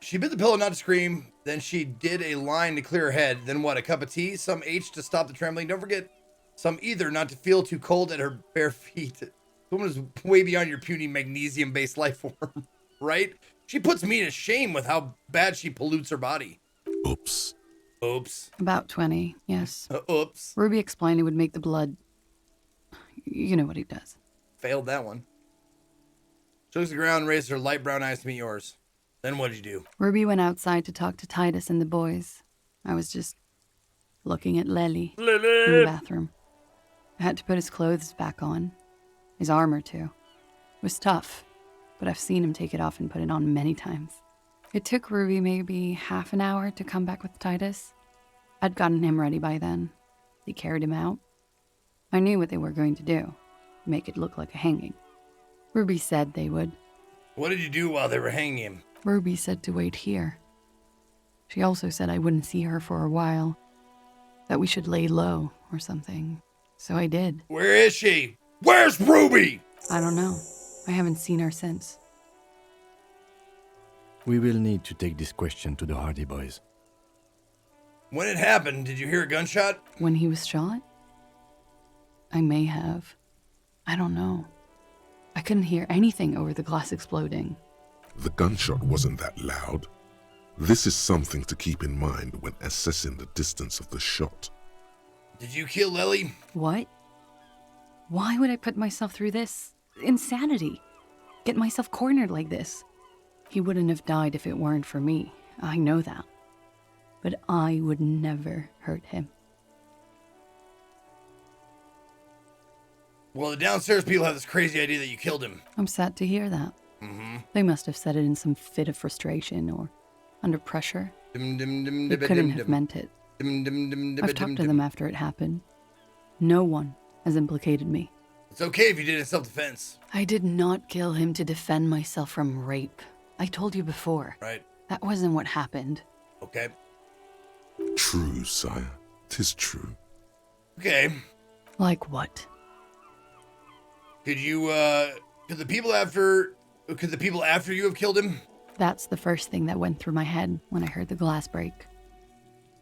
She bit the pillow not to scream. Then she did a line to clear her head. Then what? A cup of tea? Some H to stop the trembling. Don't forget some ether not to feel too cold at her bare feet. The woman is way beyond your puny magnesium-based life form, right? She puts me to shame with how bad she pollutes her body. Oops. Oops. About 20, yes. Oops. Ruby explained it would make the blood... You know what he does. Failed that one. She looks at the ground and raises her light brown eyes to meet yours. Then what did you do? Ruby went outside to talk to Titus and the boys. I was just looking at Lely in the bathroom. I had to put his clothes back on. His armor, too. It was tough, but I've seen him take it off and put it on many times. It took Ruby maybe half an hour to come back with Titus. I'd gotten him ready by then. They carried him out. I knew what they were going to do. Make it look like a hanging. Ruby said they would. What did you do while they were hanging him? Ruby said to wait here. She also said I wouldn't see her for a while. That we should lay low or something. So I did. Where is she? Where's Ruby? I don't know. I haven't seen her since. We will need to take this question to the Hardy Boys. When it happened, did you hear a gunshot? When he was shot? I may have. I don't know. I couldn't hear anything over the glass exploding. The gunshot wasn't that loud. This is something to keep in mind when assessing the distance of the shot. Did you kill Lily? What? Why would I put myself through this? Insanity. Get myself cornered like this. He wouldn't have died if it weren't for me. I know that. But I would never hurt him. Well, the downstairs people have this crazy idea that you killed him. I'm sad to hear that. Mm-hmm. They must have said it in some fit of frustration or under pressure. They couldn't have meant it. I've talked to them after it happened. No one has implicated me. It's okay if you did it in self-defense. I did not kill him to defend myself from rape. I told you before. Right. That wasn't what happened. Okay. True. true, sire. 'Tis true. Okay. Like what? Could the people after you have killed him? That's the first thing that went through my head when I heard the glass break.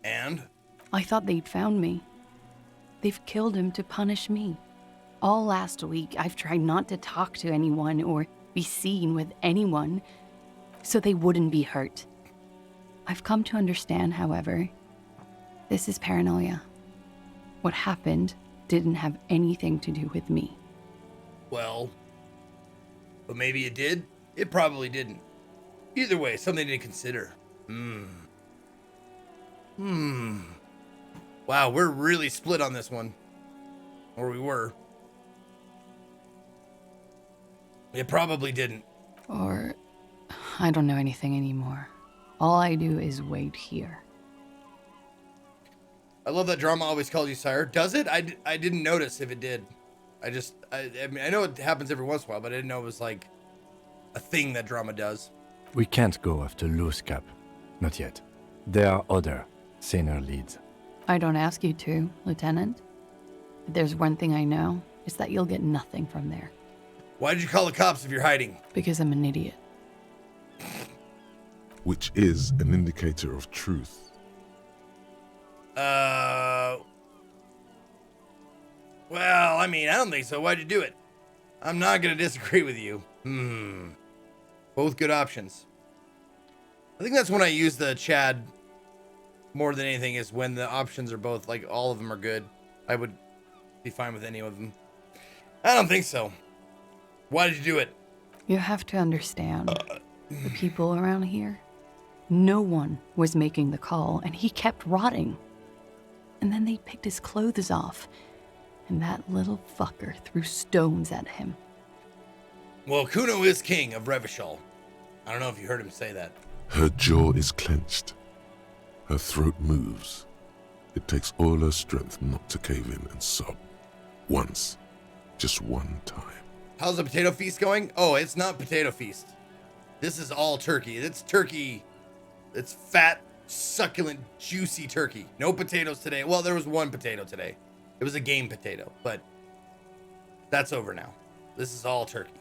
And? I thought they'd found me. They've killed him to punish me. All last week, I've tried not to talk to anyone or be seen with anyone so they wouldn't be hurt. I've come to understand, however, this is paranoia. What happened didn't have anything to do with me. Well, but maybe it did. It probably didn't. Either way, something to consider. Wow, we're really split on this one. Or we were. It probably didn't. Or I don't know anything anymore. All I do is wait here. I love that drama always calls you sire. Does it? I didn't notice if it did. I mean, I know it happens every once in a while, but I didn't know it was like a thing that drama does. We can't go after loose cap. Not yet. There are other, saner leads. I don't ask you to, Lieutenant. If there's one thing I know, it's that you'll get nothing from there. Why did you call the cops if you're hiding? Because I'm an idiot. Which is an indicator of truth. Well, I mean, I don't think so. Why'd you do it? I'm not gonna disagree with you. Both good options. I think that's when I use the Chad more than anything, is when the options are both, like, all of them are good. I would be fine with any of them. I don't think so. Why did you do it? You have to understand, the people around here, no one was making the call, and he kept rotting. And then they picked his clothes off, and that little fucker threw stones at him. Well, Kuno is king of Revachol. I don't know if you heard him say that. Her jaw is clenched. Her throat moves. It takes all her strength not to cave in and sob. Once. Just one time. How's the potato feast going? Oh, it's not potato feast. This is all turkey. It's turkey. It's fat, succulent, juicy turkey. No potatoes today. Well, there was one potato today. It was a game potato, but that's over now. This is all turkey.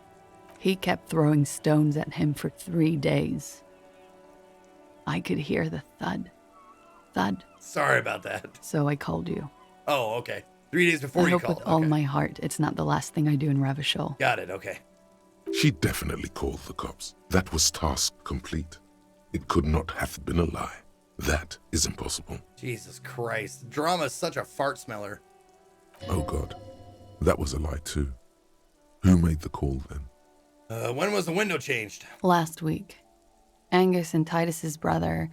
He kept throwing stones at him for 3 days. I could hear the thud. Thud. Sorry about that. So I called you. Oh, okay. 3 days before I you hope called. with all my heart it's not the last thing I do in Revachol. Got it, okay. She definitely called the cops. That was task complete. It could not have been a lie. That is impossible. Jesus Christ. Drama is such a fart smeller. Oh God. That was a lie too. Who made the call then? When was the window changed? Last week. Angus and Titus's brother,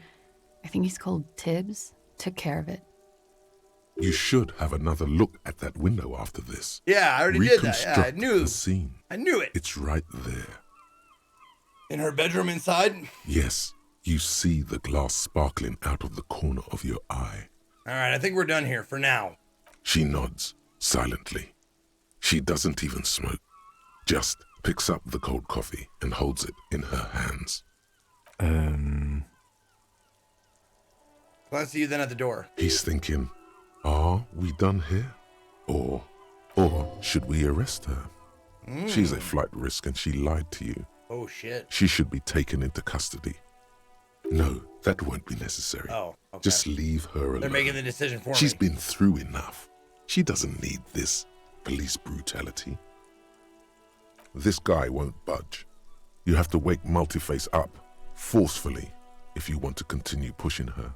I think he's called Tibbs, took care of it. You should have another look at that window after this. Yeah, I already did that. Yeah, I Reconstruct knew. the scene. I knew it. It's right there. In her bedroom inside? Yes, you see the glass sparkling out of the corner of your eye. All right, I think we're done here for now. She nods, silently. She doesn't even smoke. Just picks up the cold coffee and holds it in her hands. Glad to see you then at the door. He's thinking, are we done here? Or should we arrest her? She's a flight risk and she lied to you. Oh, shit. She should be taken into custody. No, that won't be necessary. Oh, okay. Just leave her alone. They're making the decision for She's me. been through enough. She doesn't need this police brutality. This guy won't budge. You have to wake Multiface up, forcefully, if you want to continue pushing her.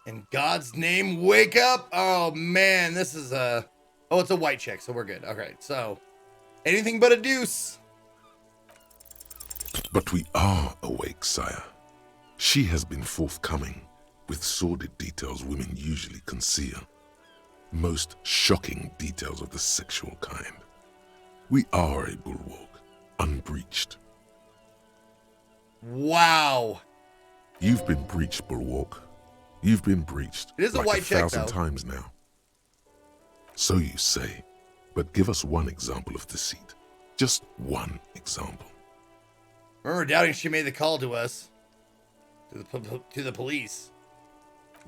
In God's name, wake up! Oh, man, this is a... Oh, it's a white check, so we're good. Okay, so... Anything but a deuce. But we are awake, sire. She has been forthcoming with sordid details women usually conceal. Most shocking details of the sexual kind. We are a bulwark, unbreached. Wow. You've been breached, bulwark. You've been breached. It is a like white check, 1,000 though. times now. So you say, but give us one example of deceit. Just one example. Remember doubting she made the call to us. To the police.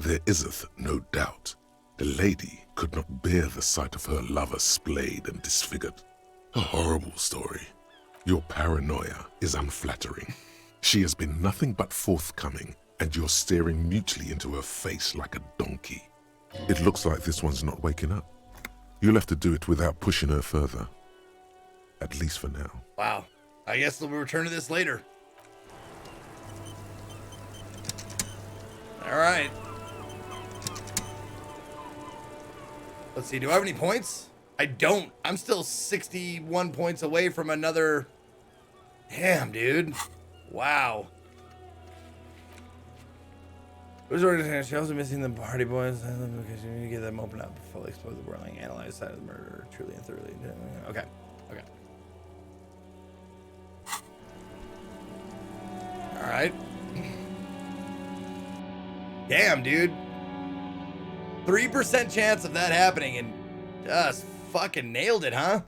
There iseth no doubt the lady could not bear the sight of her lover splayed and disfigured. A horrible story. Your paranoia is unflattering. She has been nothing but forthcoming, and you're staring mutely into her face like a donkey. It looks like this one's not waking up. You'll have to do it without pushing her further. At least for now. Wow. I guess we'll return to this later. All right. Let's see. Do I have any points? I don't. I'm still 61 points away from another. Damn, dude. Wow. Who's organization? She also missing the party boys because you need to get them open up, fully explore the world, and analyze the side of the murder truly and thoroughly. Okay. Okay. All right. Damn, dude. 3% chance of that happening, and just fucking nailed it, huh?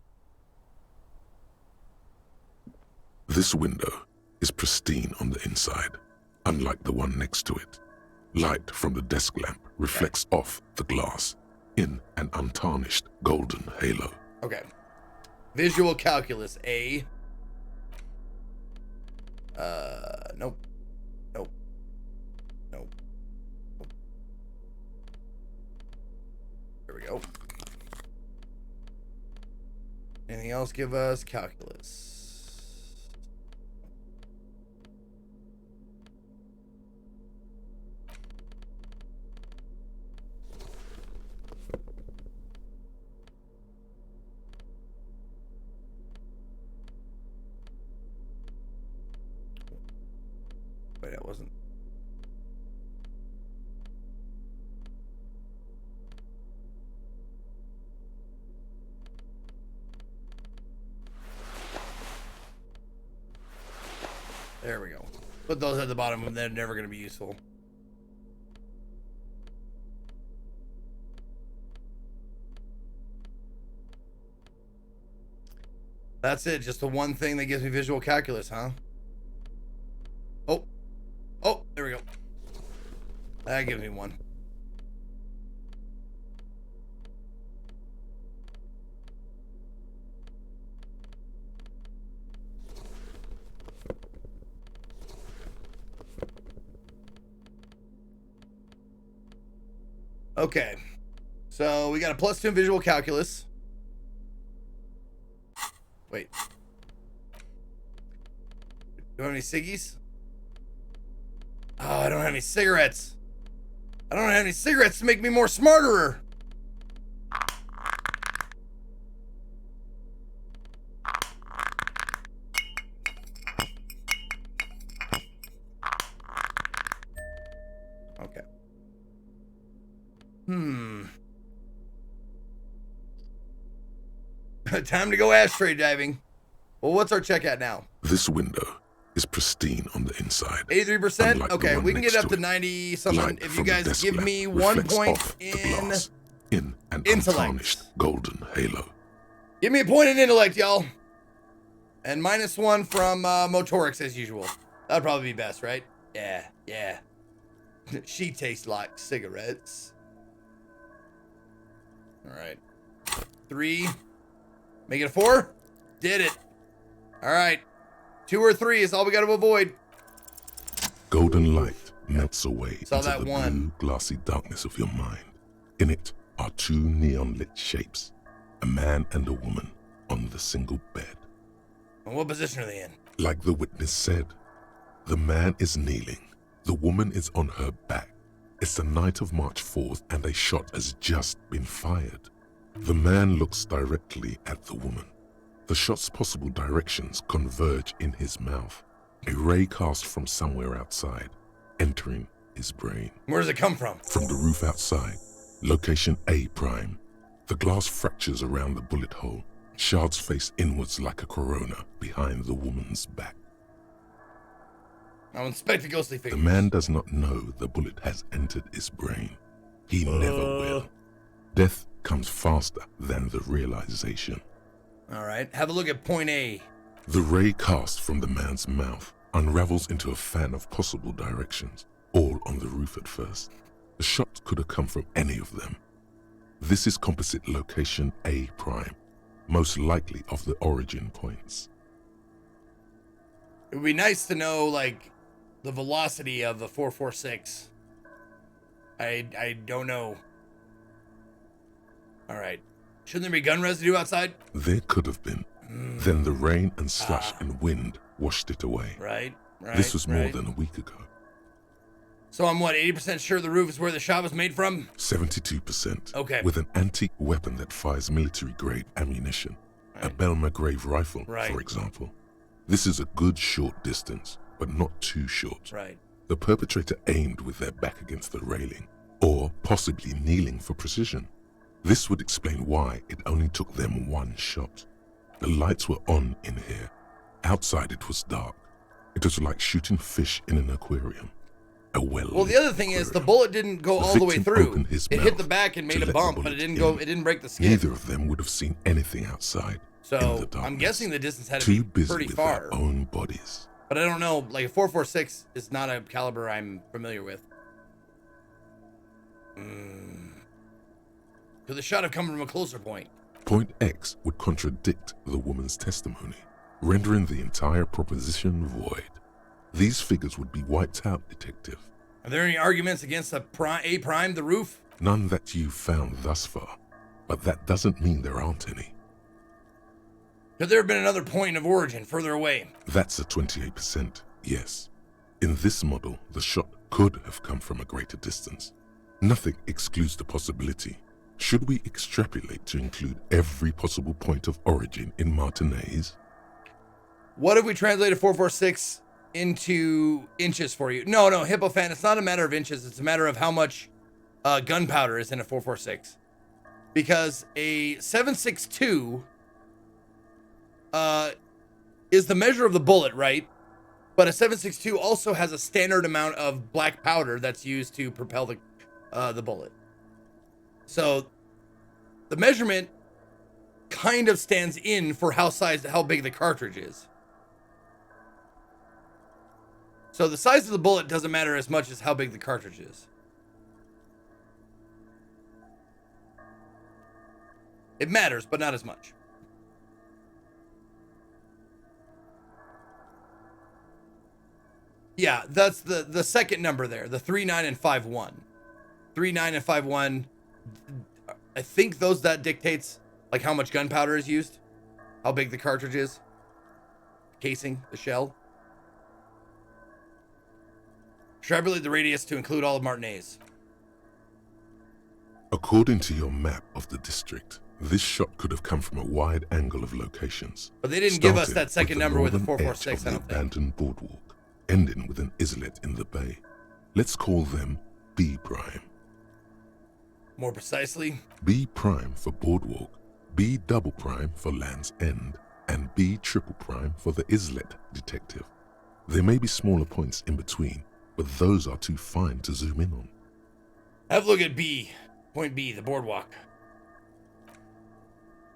This window is pristine on the inside, unlike the one next to it. Light from the desk lamp reflects off the glass in an untarnished golden halo. Okay. Visual calculus, A. Nope. Nope. Nope. Nope. There we go. Anything else give us calculus? Wait, that wasn't. There we go. Put those at the bottom and they're never going to be useful. That's it. Just the one thing that gives me visual calculus, huh? Oh. Oh, there we go. That gives me one. Okay. So we got a +2 in visual calculus. Wait. Do I have any ciggies? Oh, I don't have any cigarettes. I don't have any cigarettes to make me more smarterer. Okay. Time to go ashtray diving. Well, what's our check at now? This window is pristine on the inside. 83%? Okay, we can get up to 90 something if you guys give me 1 point in an intellect. untarnished golden halo. Give me a point in intellect, y'all. And -1 from motorics as usual. That'd probably be best, right? Yeah, yeah. She tastes like cigarettes. All right. 3. Make it a 4. Did it. All right. 2 or 3 is all we got to avoid. Golden light melts away Saw into that the one. blue, glassy darkness of your mind. In it are 2 neon-lit shapes, a man and a woman on the single bed. And what position are they in? Like the witness said, the man is kneeling, the woman is on her back. It's the night of March 4th and a shot has just been fired. The man looks directly at the woman. The shot's possible directions converge in his mouth. A ray cast from somewhere outside, entering his brain. Where does it come from? From the roof outside, location A prime. The glass fractures around the bullet hole. Shards face inwards like a corona behind the woman's back. I'll inspect the ghostly figures. The man does not know the bullet has entered his brain. He never will. Death comes faster than the realization. All right, have a look at point A. The ray cast from the man's mouth unravels into a fan of possible directions, all on the roof at first. The The shot could have come from any of them. This is composite location A prime, most likely of the origin points. It would be nice to know, like, the velocity of the 446. I don't know. All right. Shouldn't there be gun residue outside? There could have been. Then the rain and slush and wind washed it away. Right. This was more than a week ago. So I'm what, 80% sure the roof is where the shot was made from? 72%. Okay. With an antique weapon that fires military-grade ammunition. A Belmagrave rifle, for example. This is a good short distance, but not too short. Right. The perpetrator aimed with their back against the railing, or possibly kneeling for precision. This would explain why it only took them one shot. The lights were on in here. Outside it was dark. It was like shooting fish in an aquarium. Well, the other thing is the bullet didn't go all the way through. It hit the back and made a bump, but it didn't go. It didn't break the skin. Neither of them would have seen anything outside. So I'm guessing the distance had to be pretty far. Their own bodies. But I don't know. Like a 4.46 is not a caliber I'm familiar with. Could the shot have come from a closer point? Point X would contradict the woman's testimony, rendering the entire proposition void. These figures would be wiped out, Detective. Are there any arguments against A prime, the roof? None that you've found thus far, but that doesn't mean there aren't any. Could there have been another point of origin further away? That's a 28%, yes. In this model, the shot could have come from a greater distance. Nothing excludes the possibility. Should we extrapolate to include every possible point of origin in Martinez? What if we translated 4.46 into inches for you? No, Hippofan, it's not a matter of inches. It's a matter of how much gunpowder is in a 4.46. Because a 7.62 is the measure of the bullet, right? But a 7.62 also has a standard amount of black powder that's used to propel the bullet. So the measurement kind of stands in for how big the cartridge is. So the size of the bullet doesn't matter as much as how big the cartridge is. It matters, but not as much. Yeah, that's the second number there, the 3.9 and 5.1. 3.9 and 5.1. I think that dictates like how much gunpowder is used, how big the cartridge is, casing, the shell. Extrapolate the radius to include all of Martinez. According to your map of the district, this shot could have come from a wide angle of locations. But they didn't give us that second number with the 4.46, I don't think. Abandoned boardwalk, ending with an islet in the bay. Let's call them B prime. More precisely? B prime for boardwalk, B double prime for Land's End, and B triple prime for the islet, Detective. There may be smaller points in between, but those are too fine to zoom in on. Have a look at B. Point B, the boardwalk.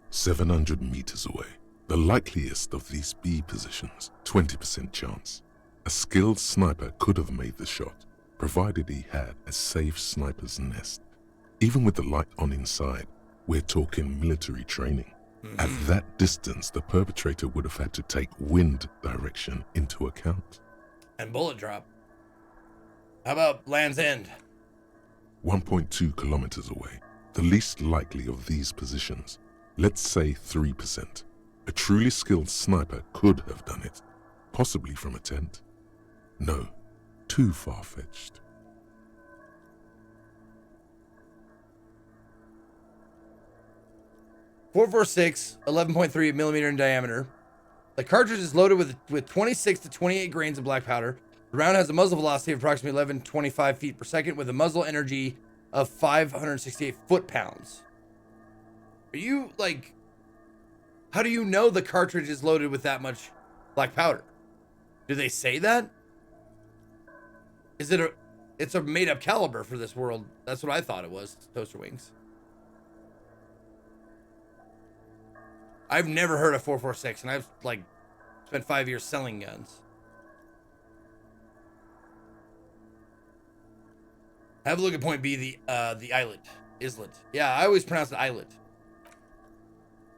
700 meters away. The likeliest of these B positions, 20% chance. A skilled sniper could have made the shot, provided he had a safe sniper's nest. Even with the light on inside, we're talking military training. At that distance, the perpetrator would have had to take wind direction into account. And bullet drop. How about Land's End? 1.2 kilometers away. The least likely of these positions. Let's say 3%. A truly skilled sniper could have done it. Possibly from a tent. No, too far-fetched. .446, 11.3 millimeter in diameter. The cartridge is loaded with 26 to 28 grains of black powder. The round has a muzzle velocity of approximately 1125 feet per second with a muzzle energy of 568 foot-pounds. Are you, like... How do you know the cartridge is loaded with that much black powder? Do they say that? Is it it's a made-up caliber for this world. That's what I thought it was, Toaster Wings. I've never heard of 4.46, and I've, like, spent 5 years selling guns. Have a look at point B, the islet. Islet. Yeah, I always pronounce it islet.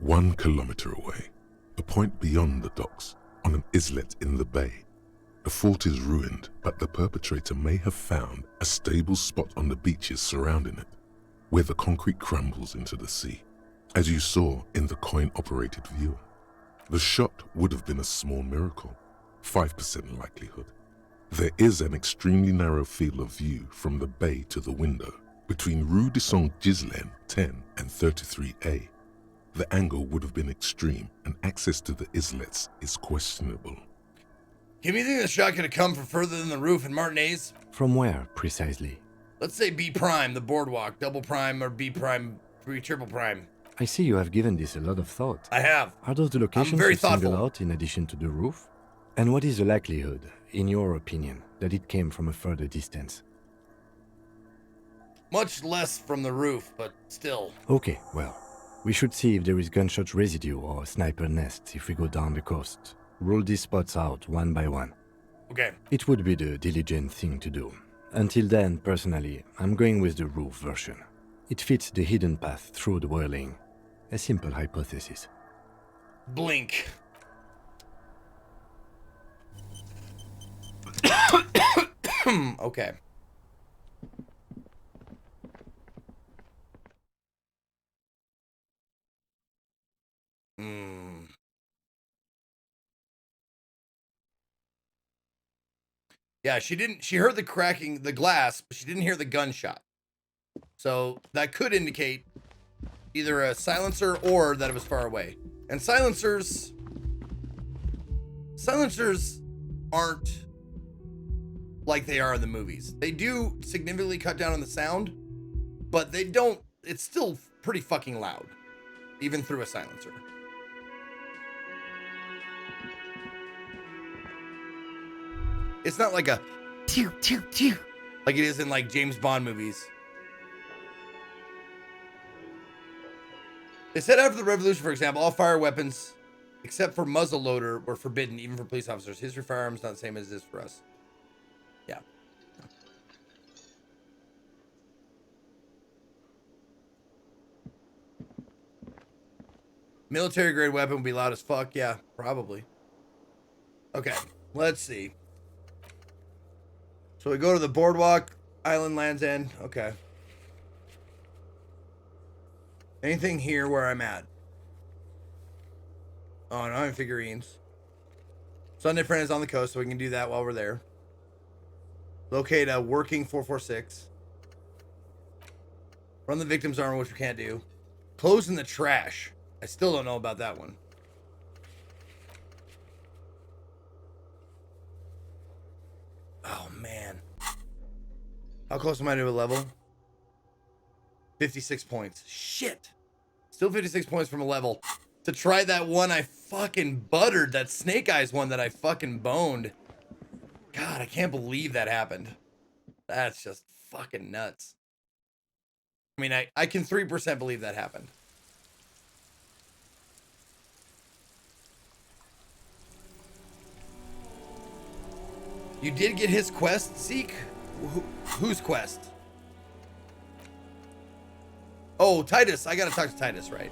1 kilometer away, a point beyond the docks, on an islet in the bay. The fort is ruined, but the perpetrator may have found a stable spot on the beaches surrounding it, where the concrete crumbles into the sea, as you saw in the coin-operated viewer. The shot would have been a small miracle, 5% likelihood. There is an extremely narrow field of view from the bay to the window, between Rue de Saint-Ghislain 10 and 33A. The angle would have been extreme, and access to the islets is questionable. Can you think the shot could have come from further than the roof in Martinez? From where, precisely? Let's say B prime, the boardwalk, double prime, or B prime, triple prime. I see you have given this a lot of thought. I have. Are those the locations very you single thoughtful. out in addition to the roof? And what is the likelihood, in your opinion, that it came from a further distance? Much less from the roof, but still. Okay, well, we should see if there is gunshot residue or a sniper nest if we go down the coast. Rule these spots out one by one. Okay. It would be the diligent thing to do. Until then, personally, I'm going with the roof version. It fits the hidden path through the whirling. A simple hypothesis. Blink. Okay. Yeah, she heard the cracking the glass, but she didn't hear the gunshot. So that could indicate either a silencer or that it was far away. And silencers aren't like they are in the movies. They do significantly cut down on the sound, but they don't, it's still pretty fucking loud, even through a silencer. It's not like a tew, tew, tew, like it is in like James Bond movies. They said after the revolution, for example, all fire weapons except for muzzleloader were forbidden, even for police officers. History firearms not the same as it is for us. Yeah. Military grade weapon would be loud as fuck. Yeah, probably. Okay, let's see. So we go to the boardwalk, island, Land's End. Okay. Anything here where I'm at? Oh, no, I'm figurines. Sunday Friend is on the coast, so we can do that while we're there. Locate a working 446. Run the victim's armor, which we can't do. Clothes in the trash. I still don't know about that one. Oh, man. How close am I to a level? 56 points. Shit. Still 56 points from a level. To try that one I fucking buttered, that Snake Eyes one that I fucking boned. God, I can't believe that happened. That's just fucking nuts. I mean, I can 3% believe that happened. You did get his quest, Zeke? Whose quest? Oh, Titus. I gotta talk to Titus, right?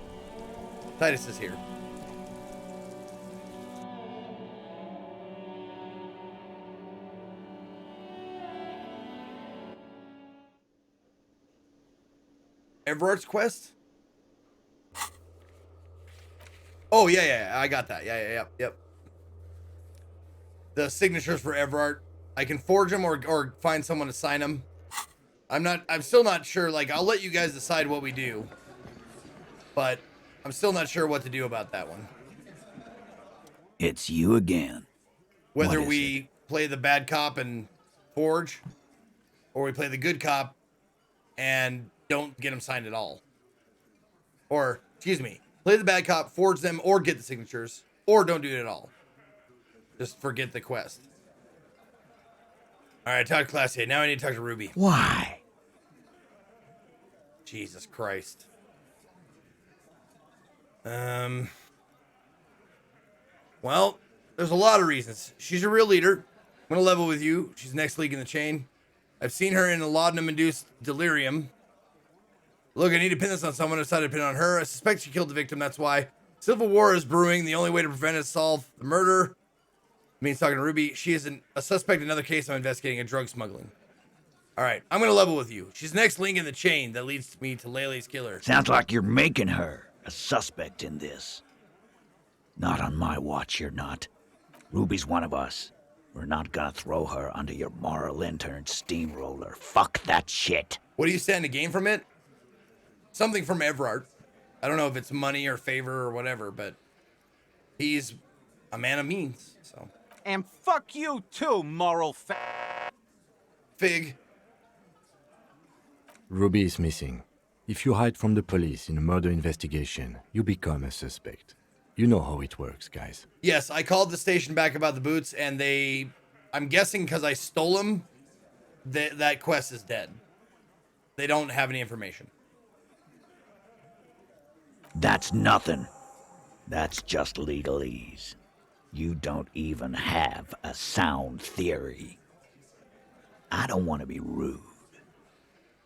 Titus is here. Everard's quest? Oh, yeah, I got that. Yep. The signatures for Everard. I can forge them or find someone to sign them. I'm still not sure. Like, I'll let you guys decide what we do. But I'm still not sure what to do about that one. It's you again. Whether we play the bad cop and forge, or we play the good cop and don't get them signed at all. Or, excuse me, play the bad cop, forge them, or get the signatures, or don't do it at all. Just forget the quest. All right, talk to Classier. Now I need to talk to Ruby. Why? Jesus Christ. Well, there's a lot of reasons. She's a real leader. I'm gonna level with you. She's next league in the chain. I've seen her in a laudanum-induced delirium. Look, I need to pin this on someone. I decided to pin it on her. I suspect she killed the victim. That's why. Civil war is brewing. The only way to prevent it is solve the murder. Means talking to Ruby. She is a suspect in another case I'm investigating, a drug smuggling. All right, I'm going to level with you. She's the next link in the chain that leads me to Lele's killer. Sounds like you're making her a suspect in this. Not on my watch, you're not. Ruby's one of us. We're not gonna throw her under your moral intern steamroller. Fuck that shit. What do you stand to gain from it? Something from Everard. I don't know if it's money or favor or whatever, but he's a man of means, so. And fuck you too, moral Fig. Ruby is missing. If you hide from the police in a murder investigation, you become a suspect. You know how it works, guys. Yes, I called the station back about the boots, and I'm guessing because I stole them, that quest is dead. They don't have any information. That's nothing. That's just legalese. You don't even have a sound theory. I don't want to be rude,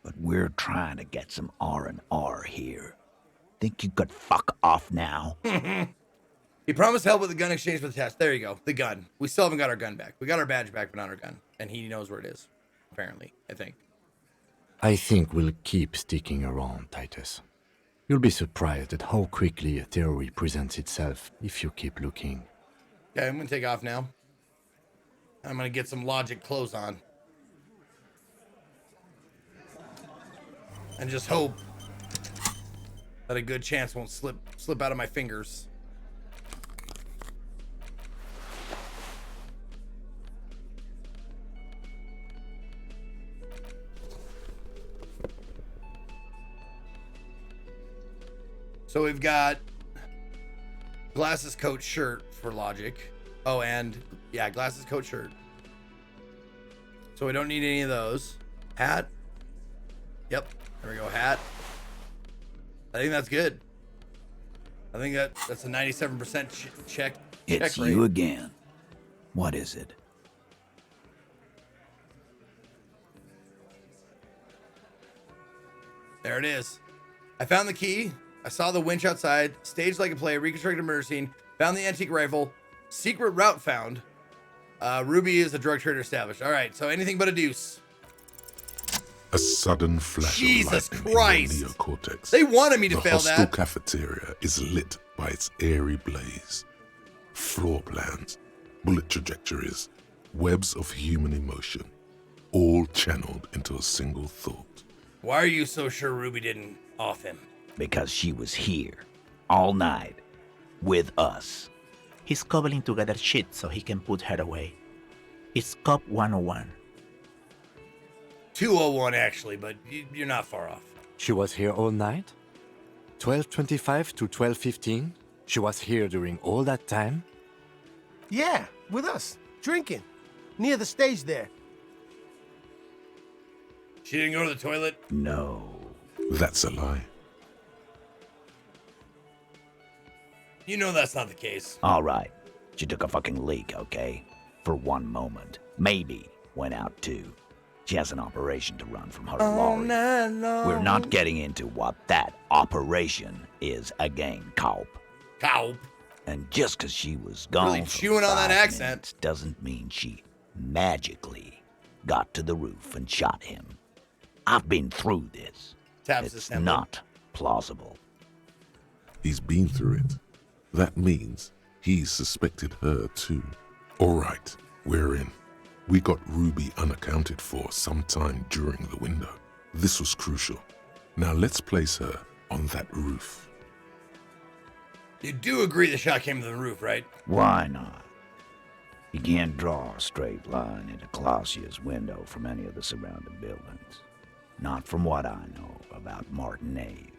but we're trying to get some R&R here. Think you could fuck off now? He promised help with the gun exchange for the test. There you go. The gun. We still haven't got our gun back. We got our badge back, but not our gun. And he knows where it is. Apparently, I think. I think we'll keep sticking around, Titus. You'll be surprised at how quickly a theory presents itself if you keep looking. Okay, I'm going to take off now. I'm going to get some logic clothes on. And just hope that a good chance won't slip out of my fingers. So we've got glasses, coat, shirt for logic. Oh, and yeah, glasses, coat, shirt. So we don't need any of those. Hat. Yep. There we go. Hat. I think that's good. I think that's a 97% check. It's check rate. you again. What is it? There it is. I found the key. I saw the winch outside. Staged like a play. Reconstructed murder scene. Found the antique rifle. Secret route found. Ruby is a drug trader established. All right. So anything but a deuce. A sudden flash Jesus of light Christ. in the neocortex. They wanted me to fail The hostel that. cafeteria is lit by its airy blaze. Floor plans, bullet trajectories, webs of human emotion, all channeled into a single thought. Why are you so sure Ruby didn't off him? Because she was here all night with us. He's cobbling together shit so he can put her away. It's Cop 101. 201 actually, but you're not far off. She was here all night? 12:25 to 12:15? She was here during all that time? Yeah, with us, drinking, near the stage there. She didn't go to the toilet? No. That's a lie. You know that's not the case. All right. She took a fucking leak, okay? For one moment. Maybe went out too. She has an operation to run from her lorry. We're not getting into what that operation is again, Cop. Cop. And just because she was gone Really for chewing on that 5 accent. minutes doesn't mean she magically got to the roof and shot him. I've been through this. Taps It's his temple. not plausible. He's been through it. That means he suspected her too. All right, we're in. We got Ruby unaccounted for sometime during the window. This was crucial. Now let's place her on that roof. You do agree the shot came from the roof, right? Why not? You can't draw a straight line into Clausia's window from any of the surrounding buildings. Not from what I know about Martinez.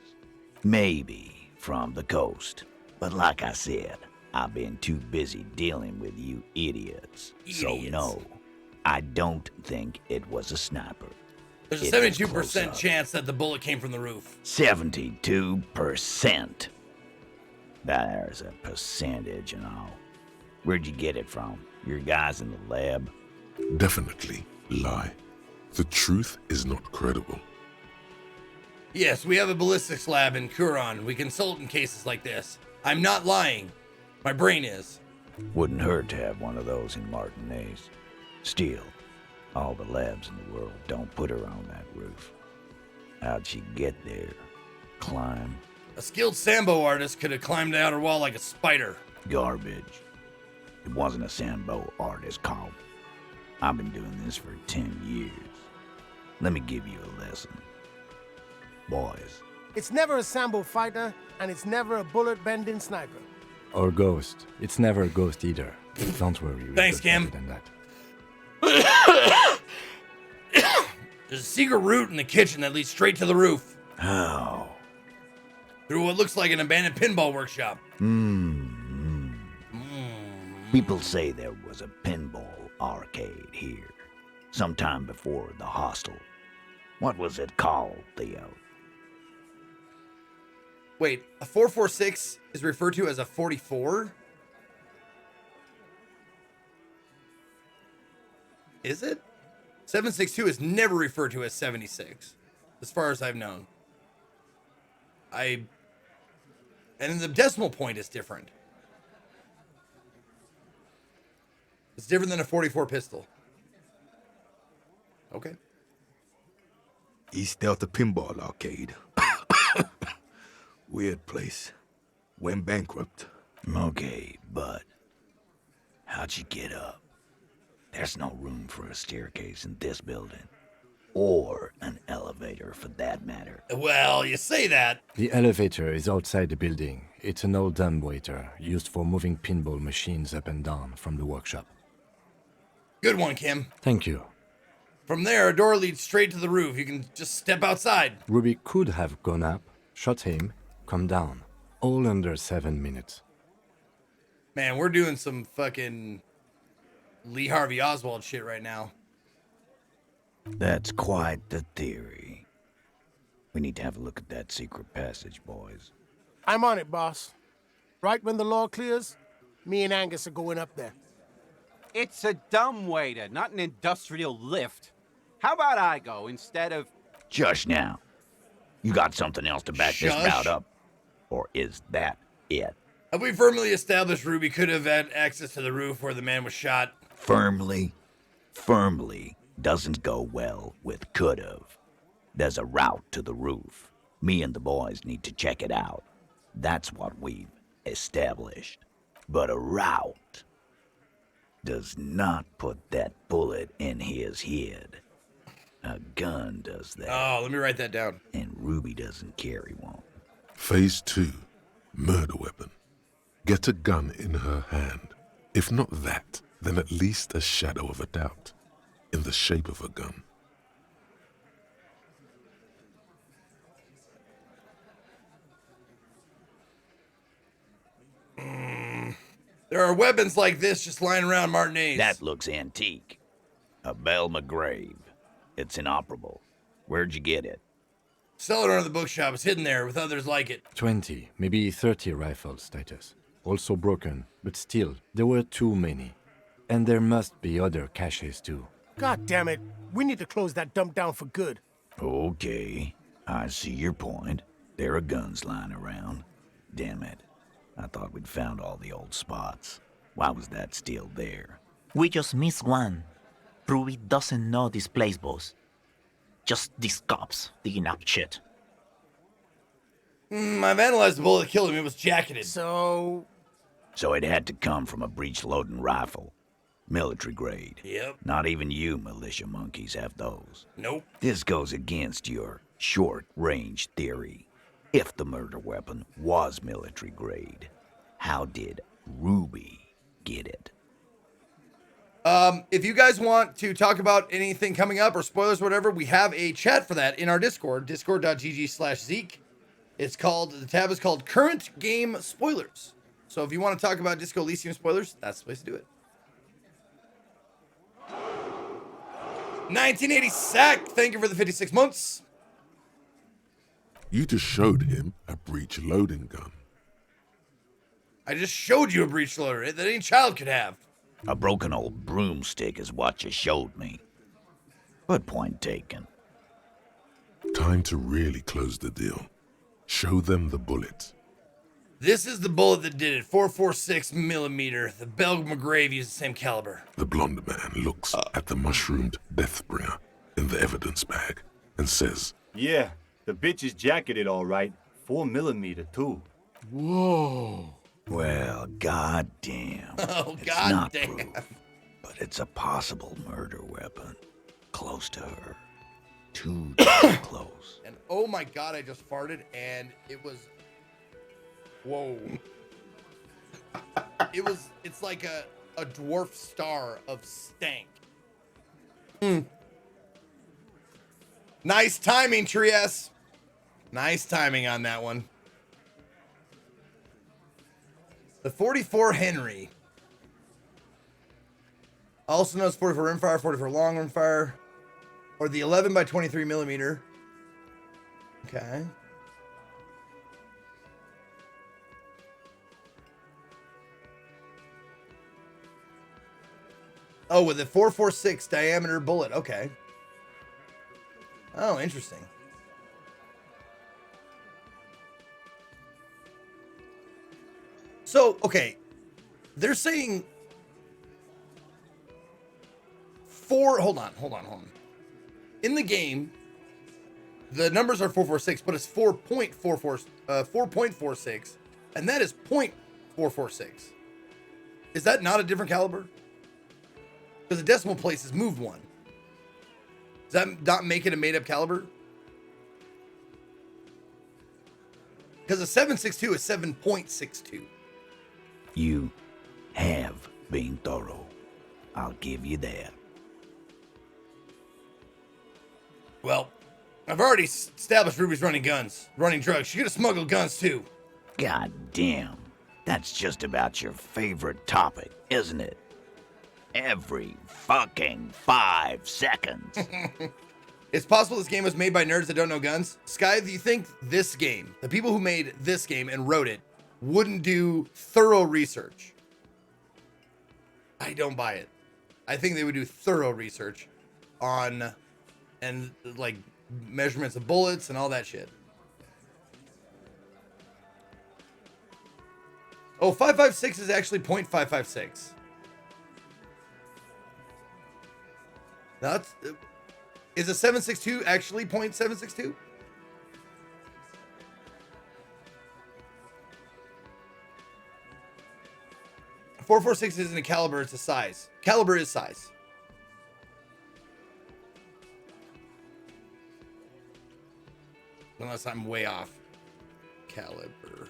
Maybe from the coast. But like I said, I've been too busy dealing with you idiots. So no, I don't think it was a sniper. There's a It was 72% close up. chance that the bullet came from the roof. 72%. There's a percentage and all. Where'd you get it from? Your guys in the lab? Definitely lie. The truth is not credible. Yes, we have a ballistics lab in Curon. We consult in cases like this. I'm not lying. My brain is. Wouldn't hurt to have one of those in Martinez. Still, all the labs in the world don't put her on that roof. How'd she get there? Climb? A skilled Sambo artist could have climbed the outer wall like a spider. Garbage. It wasn't a Sambo artist called. I've been doing this for 10 years. Let me give you a lesson. Boys. It's never a Sambo fighter, and it's never a bullet-bending sniper. Or ghost. It's never a ghost either. Don't worry. Thanks, Cam. Than that. There's a secret route in the kitchen that leads straight to the roof. How? Through what looks like an abandoned pinball workshop. People say there was a pinball arcade here, sometime before the hostel. What was it called, Theo? Wait, a 446 is referred to as a 44? Is it? 762 is never referred to as 76, as far as I've known. And the decimal point is different. It's different than a 44 pistol. Okay. East Delta Pinball Arcade. Weird place. Went bankrupt. Okay, but how'd you get up? There's no room for a staircase in this building. Or an elevator, for that matter. Well, you say that. The elevator is outside the building. It's an old dumbwaiter used for moving pinball machines up and down from the workshop. Good one, Kim. Thank you. From there, a door leads straight to the roof. You can just step outside. Ruby could have gone up, shot him, come down. All under 7 minutes. Man, we're doing some fucking Lee Harvey Oswald shit right now. That's quite the theory. We need to have a look at that secret passage, boys. I'm on it, boss. Right when the law clears, me and Angus are going up there. It's a dumbwaiter, not an industrial lift. How about I go instead of... Just now. You got something else to back this Shush. bout up? Or is that it? Have we firmly established Ruby could have had access to the roof where the man was shot? Firmly doesn't go well with could've. There's a route to the roof. Me and the boys need to check it out. That's what we've established. But a route does not put that bullet in his head. A gun does that. Oh, let me write that down. And Ruby doesn't carry one. Phase 2. Murder weapon. Get a gun in her hand. If not that, then at least a shadow of a doubt. In the shape of a gun. There are weapons like this just lying around Martinez. That looks antique. A Belle McGrave. It's inoperable. Where'd you get it? Cellar under the bookshop is hidden there with others like it. 20, maybe 30 rifles, Titus. Also broken, but still, there were too many. And there must be other caches too. God damn it. We need to close that dump down for good. Okay, I see your point. There are guns lying around. Damn it. I thought we'd found all the old spots. Why was that still there? We just missed one. Ruby doesn't know this place, boss. Just these cops digging up shit. I've analyzed the bullet that killed him. It was jacketed. So it had to come from a breech-loading rifle. Military grade. Yep. Not even you militia monkeys have those. Nope. This goes against your short-range theory. If the murder weapon was military grade, how did Ruby get it? If you guys want to talk about anything coming up or spoilers or whatever, we have a chat for that in our Discord, discord.gg/Zeke. The tab is called Current Game Spoilers. So if you want to talk about Disco Elysium spoilers, that's the place to do it. 1980 Sack, thank you for the 56 months. You just showed him a breech loading gun. I just showed you a breech loader that any child could have. A broken old broomstick is what you showed me. But point taken. Time to really close the deal. Show them the bullet. This is the bullet that did it. 4.46 millimeter. The Bell McGrave used the same caliber. The blonde man looks at the mushroomed Deathbringer in the evidence bag and says, Yeah, the bitch is jacketed all right. 4 millimeter, too. Whoa. Well, goddamn. Oh, It's god not damn. proof, but it's a possible murder weapon. Close to her. Too damn close. And oh my god, I just farted and it was. Whoa. It's like a dwarf star of stank. Nice timing, Trias. Nice timing on that one. The 44 Henry. Also known as 44 rimfire, 44 long rimfire, or the 11 by 23 millimeter. Okay. Oh, with a 4.46 diameter bullet. Okay. Oh, interesting. So, okay. They're saying hold on. In the game, the numbers are 4.46, but it's 4.46, and that is 0.446. Is that not a different caliber? Because the decimal place has moved one. Does that not make it a made-up caliber? Because a 7.62 is 7.62. You have been thorough. I'll give you that. Well, I've already established Ruby's running guns, running drugs. She could have smuggled guns too. God damn. That's just about your favorite topic, isn't it? Every fucking 5 seconds. It's possible this game was made by nerds that don't know guns. Sky, do you think this game, the people who made this game and wrote it, wouldn't do thorough research? I don't buy it. I think they would do thorough research on, and like measurements of bullets and all that shit. Oh, 5.56 is actually 0.556. That's, is a 7.62 actually 0.762? .446 isn't a caliber, it's a size. Caliber is size. Unless I'm way off. Caliber.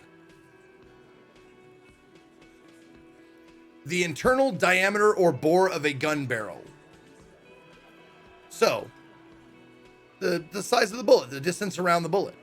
The internal diameter or bore of a gun barrel. So, the size of the bullet, the distance around the bullet.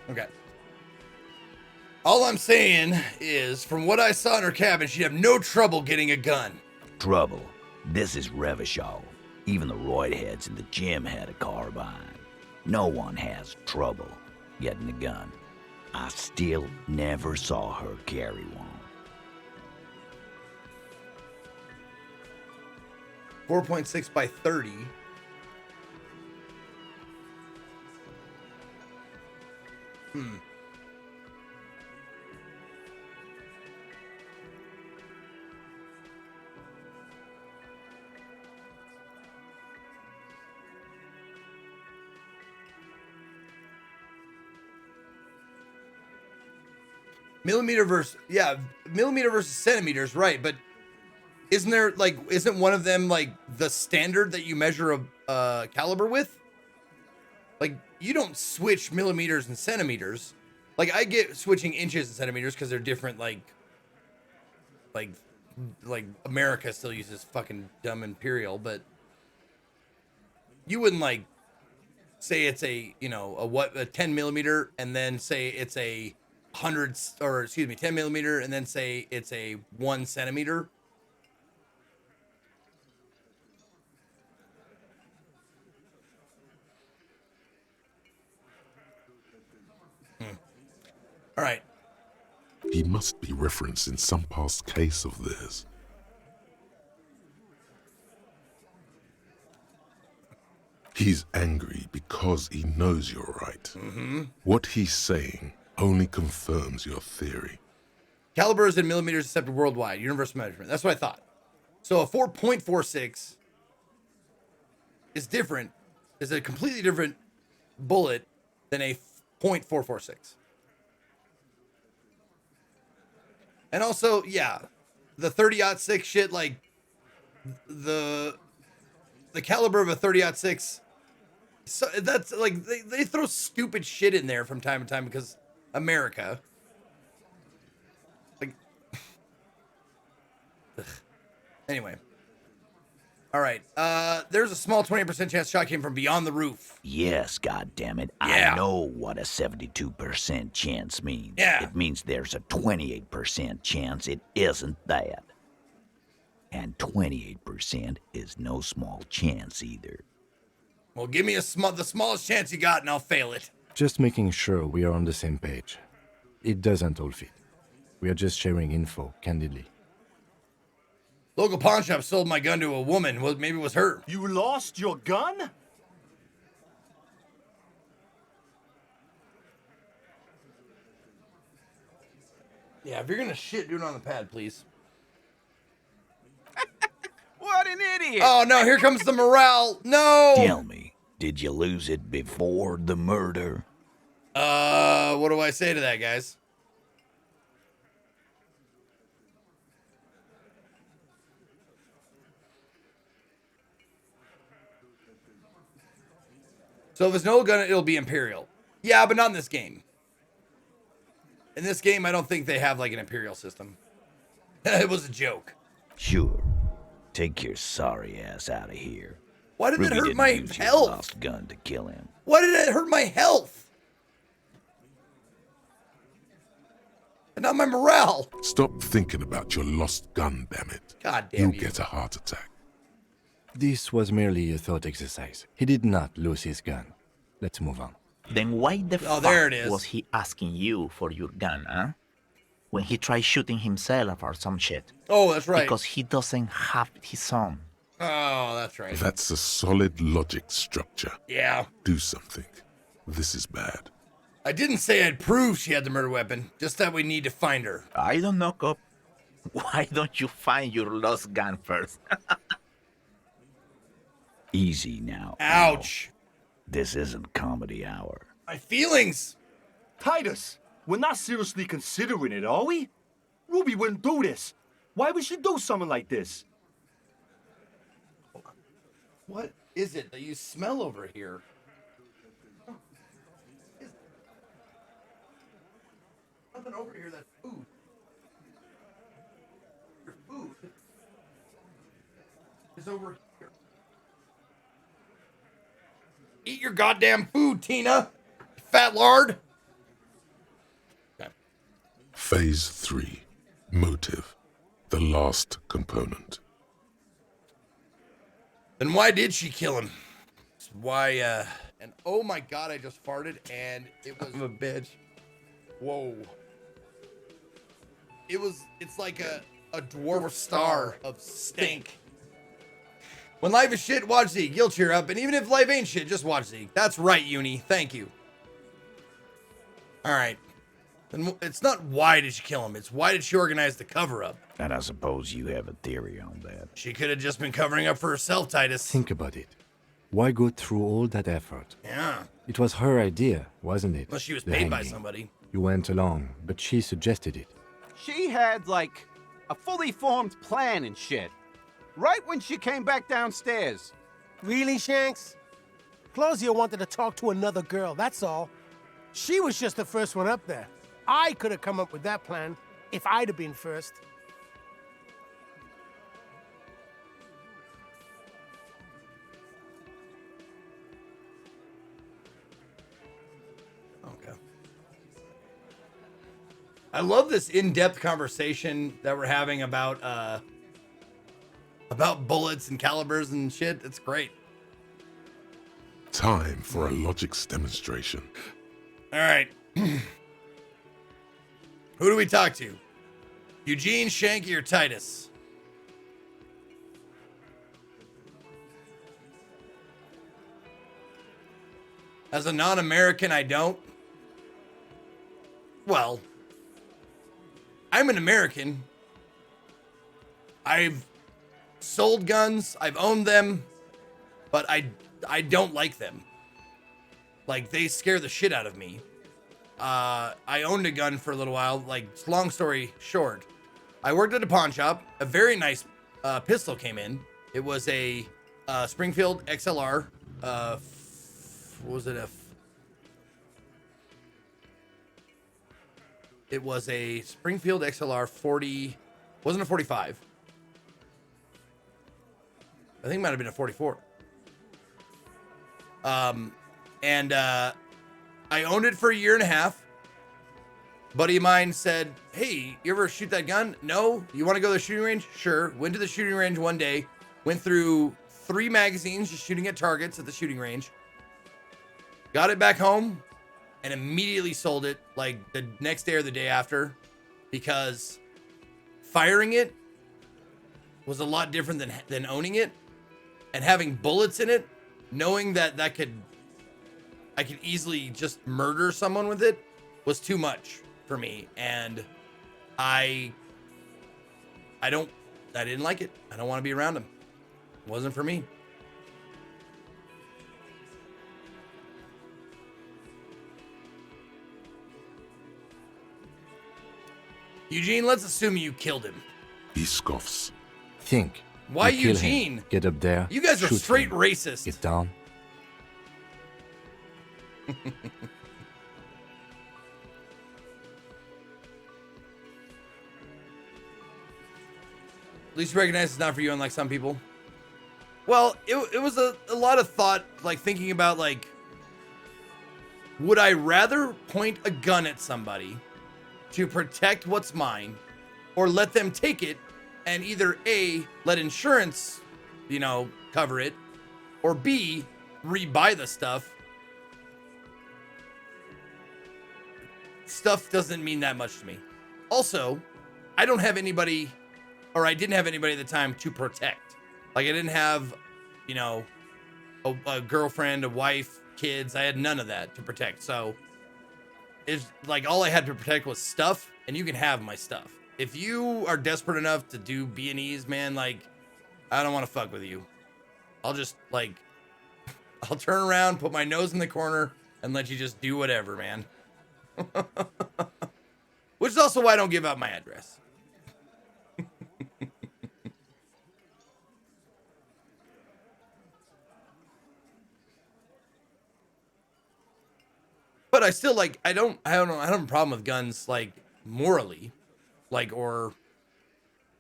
Okay. All I'm saying is, from what I saw in her cabin, she'd have no trouble getting a gun. Trouble. This is Revachol. Even the roid heads in the gym had a carbine. No one has trouble getting a gun. I still never saw her carry one. 4.6 by 30. Millimeter versus centimeters, right? But isn't there isn't one of them like the standard that you measure a caliber with? Like, you don't switch millimeters and centimeters. Like, I get switching inches and centimeters because they're different. Like America still uses fucking dumb imperial, but you wouldn't say it's a 10 millimeter and then say it's a 10 millimeter and then say it's a 1 centimeter. All right. He must be referenced in some past case of theirs. He's angry because he knows you're right. Mm-hmm. What he's saying only confirms your theory. Calibers in millimeters accepted worldwide, universal measurement. That's what I thought. So a 4.46 is different, is a completely different bullet than a .446. And also, yeah, the 30-06 shit, like the caliber of a 30-06. So that's like they throw stupid shit in there from time to time because America. Like, anyway. All right. There's a small 20% chance shot came from beyond the roof. Yes, goddammit. Yeah. I know what a 72% chance means. Yeah. It means there's a 28% chance it isn't that. And 28% is no small chance either. Well, give me the smallest chance you got, and I'll fail it. Just making sure we are on the same page. It doesn't all fit. We are just sharing info candidly. Local pawn shop sold my gun to a woman. Well, maybe it was her. You lost your gun? Yeah, if you're gonna shit, do it on the pad, please. What an idiot! Oh no, here comes the morale. No. Tell me, did you lose it before the murder? What do I say to that, guys? So if it's no gun, it'll be Imperial. Yeah, but not in this game. In this game, I don't think they have like an Imperial system. It was a joke. Sure. Take your sorry ass out of here. Why did Ruby it hurt didn't my use your health? lost gun to kill him. Why did it hurt my health? And not my morale. Stop thinking about your lost gun, damn it. God damn You'll you. get a heart attack. This was merely a thought exercise. He did not lose his gun. Let's move on. Then why the there it fuck is. was he asking you for your gun, huh? When he tried shooting himself or some shit. Oh, that's right. Because he doesn't have his own. Oh, that's right. That's a solid logic structure. Yeah. Do something. This is bad. I didn't say I'd prove she had the murder weapon, just that we need to find her. I don't know, cop. Why don't you find your lost gun first? Easy now. Ouch. This isn't comedy hour. My feelings. Titus, we're not seriously considering it, are we? Ruby wouldn't do this. Why would she do something like this? What is it that you smell over here? Nothing over here that's food. Your food is over here. Eat your goddamn food, Tina. Fat lard. Okay. Phase 3. Motive. The last component. Then why did she kill him? Why, and oh my god, I just farted and it was a bitch. Whoa. It's like a dwarf star of stink. When life is shit, watch Zeke. You'll cheer up. And even if life ain't shit, just watch Zeke. That's right, Uni. Thank you. All right. And it's not why did she kill him. It's why did she organize the cover-up. And I suppose you have a theory on that. She could have just been covering up for herself, Titus. Think about it. Why go through all that effort? Yeah. It was her idea, wasn't it? Unless she was The paid by hanging. somebody. You went along, but she suggested it. She had, like, a fully formed plan and shit. Right when she came back downstairs. Really, Shanks? Claudia wanted to talk to another girl, that's all. She was just the first one up there. I could have come up with that plan if I'd have been first. Okay. I love this in-depth conversation that we're having about bullets and calibers and shit. It's great. Time for a logics demonstration. All right. Who do we talk to? Eugene, Shanky, or Titus? As a non-American, I don't. Well, I'm an American. I've sold guns. I've owned them. But I don't like them. Like, they scare the shit out of me. I owned a gun for a little while. Like, long story short, I worked at a pawn shop. A very nice pistol came in. It was a Springfield XLR. What was it? It was a Springfield XLR 40. Wasn't a 45. I think it might have been a 44. I owned it for a year and a half. Buddy of mine said, hey, you ever shoot that gun? No. You want to go to the shooting range? Sure. Went to the shooting range one day. Went through 3 magazines just shooting at targets at the shooting range. Got it back home and immediately sold it like the next day or the day after, because firing it was a lot different than owning it, and having bullets in it, knowing that I could easily just murder someone with it was too much for me. And I didn't like it. I don't want to be around them. It wasn't for me. Eugene, let's assume you killed him. He scoffs. Think. Why You kill him. Eugene? Get up there. You guys are shoot straight him. racist. Get down. At least you recognize it's not for you, unlike some people. Well, it was a lot of thought, like thinking about, like, would I rather point a gun at somebody to protect what's mine, or let them take it and either A, let insurance, cover it, or B, rebuy the stuff. Stuff doesn't mean that much to me. Also, I don't have anybody, or I didn't have anybody at the time to protect. Like, I didn't have, a girlfriend, a wife, kids. I had none of that to protect. So it's like all I had to protect was stuff, and you can have my stuff. If you are desperate enough to do B&Es, man, like, I don't want to fuck with you. I'll just, like, I'll turn around, put my nose in the corner, and let you just do whatever, man. Which is also why I don't give out my address. But I still, like, I don't have a problem with guns, like, morally, like, or,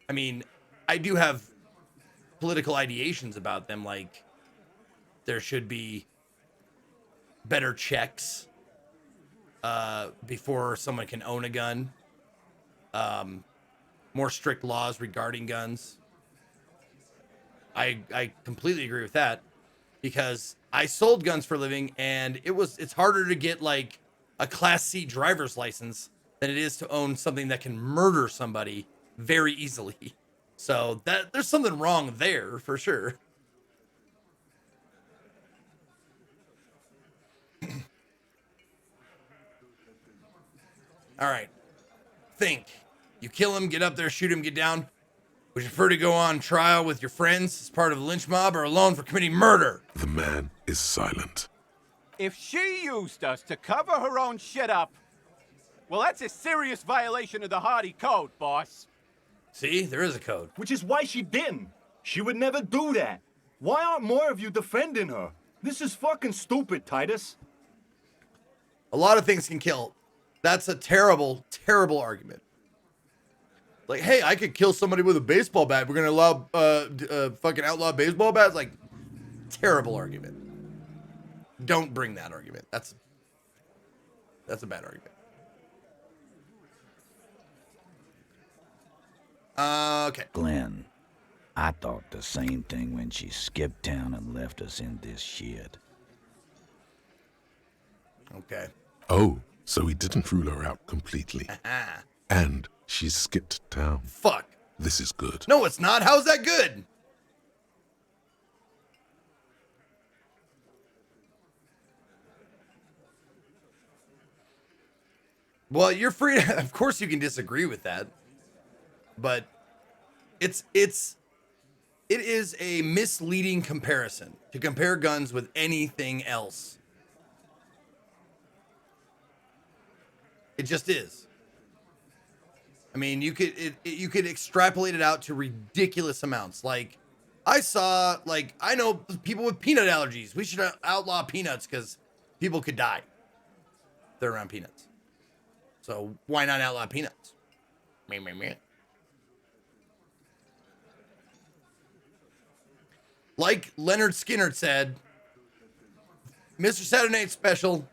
I mean, I do have political ideations about them, like, there should be better checks before someone can own a gun, more strict laws regarding guns. I completely agree with that, because I sold guns for a living, and it's harder to get, like, a Class C driver's license than it is to own something that can murder somebody very easily. So there's something wrong there for sure. All right. Think. You kill him, get up there, shoot him, get down. Would you prefer to go on trial with your friends as part of a lynch mob, or alone for committing murder? The man is silent. If she used us to cover her own shit up, well, that's a serious violation of the Hardy Code, boss. See, there is a code. Which is why she didn't. She would never do that. Why aren't more of you defending her? This is fucking stupid, Titus. A lot of things can kill. That's a terrible, terrible argument. Like, hey, I could kill somebody with a baseball bat. We're gonna allow fucking outlaw baseball bats? Like, terrible argument. Don't bring that argument. That's a bad argument. Okay. Glenn, I thought the same thing when she skipped town and left us in this shit. Okay. Oh, so he didn't rule her out completely. And she's skipped town. Fuck. This is good. No, it's not. How's that good? Well, you're free. Of course, you can disagree with that, but it is a misleading comparison to compare guns with anything else. It just is. I mean, you could extrapolate it out to ridiculous amounts. Like, I know people with peanut allergies. We should outlaw peanuts because people could die if they're around peanuts. So why not outlaw peanuts? Meh. Like Leonard Skinner said, Mr. Saturday Night Special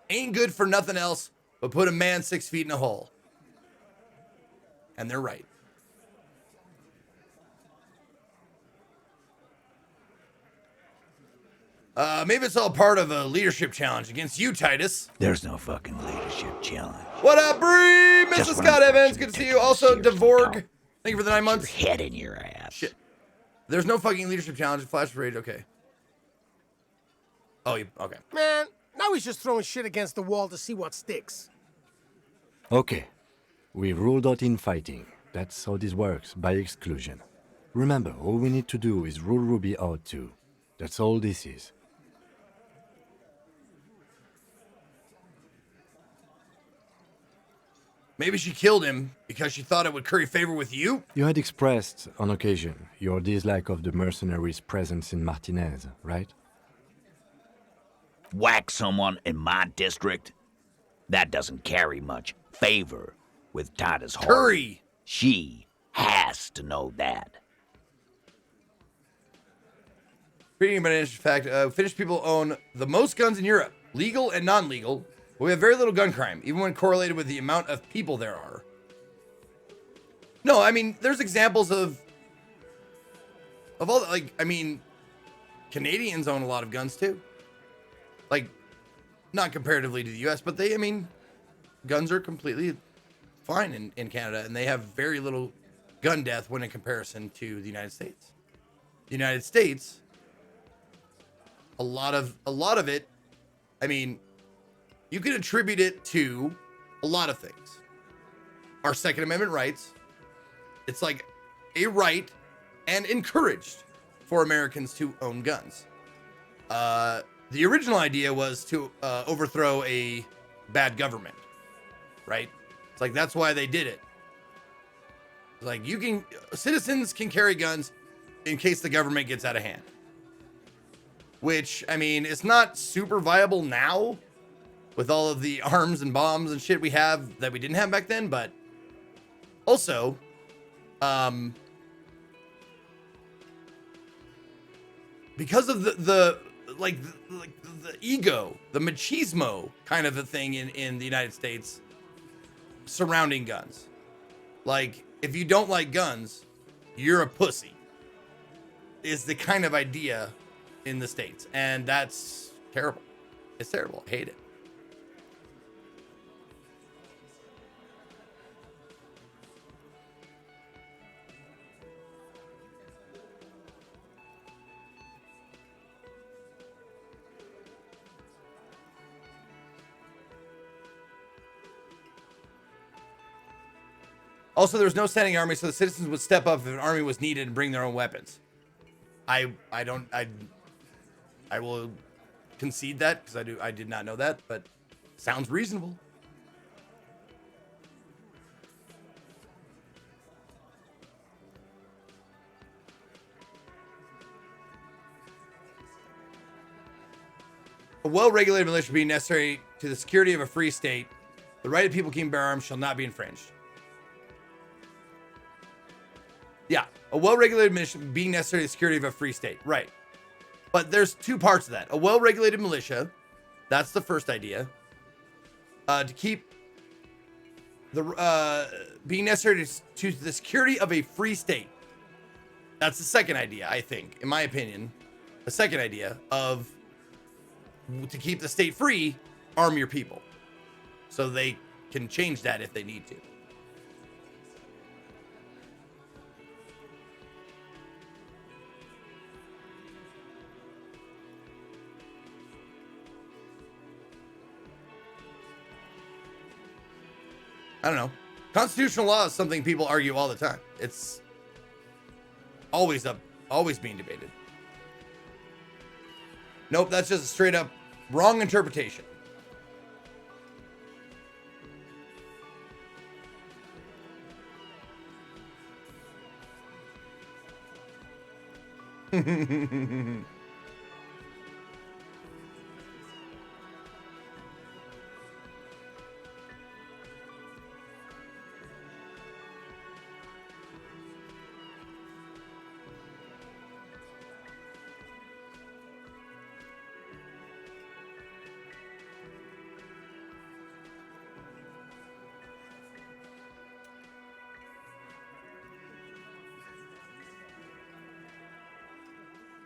ain't good for nothing else but put a man 6 feet in a hole. And they're right. Maybe it's all part of a leadership challenge against you, Titus. There's no fucking leadership challenge. What up, Bree? Mrs. Just Scott run Evans, good to see you. Also, Devorg, thank you for the 9 months. Head in your ass. Shit. There's no fucking leadership challenge. Flash Parade, okay. Oh, okay. Man, now he's just throwing shit against the wall to see what sticks. Okay. We ruled out infighting. That's how this works, by exclusion. Remember, all we need to do is rule Ruby out too. That's all this is. Maybe she killed him because she thought it would curry favor with you? You had expressed, on occasion, your dislike of the mercenaries' presence in Martinez, right? Whack someone in my district? That doesn't carry much favor with Titus Hart. Curry! She has to know that. Reading about an interesting fact, Finnish people own the most guns in Europe, legal and non-legal. We have very little gun crime, even when correlated with the amount of people there are. No, I mean, there's examples of all the, like, I mean, Canadians own a lot of guns too. Like, not comparatively to the US, but I mean, guns are completely fine in Canada, and they have very little gun death when in comparison to the United States. The United States, a lot of it, I mean, you can attribute it to a lot of things. Our Second Amendment rights. It's like a right and encouraged for Americans to own guns. The original idea was to overthrow a bad government, right? It's like, that's why they did it. It's like, citizens can carry guns in case the government gets out of hand. Which, I mean, it's not super viable now with all of the arms and bombs and shit we have that we didn't have back then, but also, because of the ego, the machismo kind of a thing in the United States surrounding guns. Like, if you don't like guns, you're a pussy, is the kind of idea in the States. And that's terrible. It's terrible. I hate it. Also, there was no standing army, so the citizens would step up if an army was needed and bring their own weapons. I will concede that because I did not know that, but sounds reasonable. A well-regulated militia being necessary to the security of a free state, the right of people keeping bear arms shall not be infringed. Yeah, a well-regulated militia being necessary to the security of a free state. Right. But there's two parts of that. A well-regulated militia, that's the first idea. To keep the being necessary to the security of a free state. That's the second idea, I think, in my opinion. The second idea of to keep the state free, arm your people. So they can change that if they need to. I don't know. Constitutional law is something people argue all the time. It's always being debated. Nope, that's just a straight up wrong interpretation.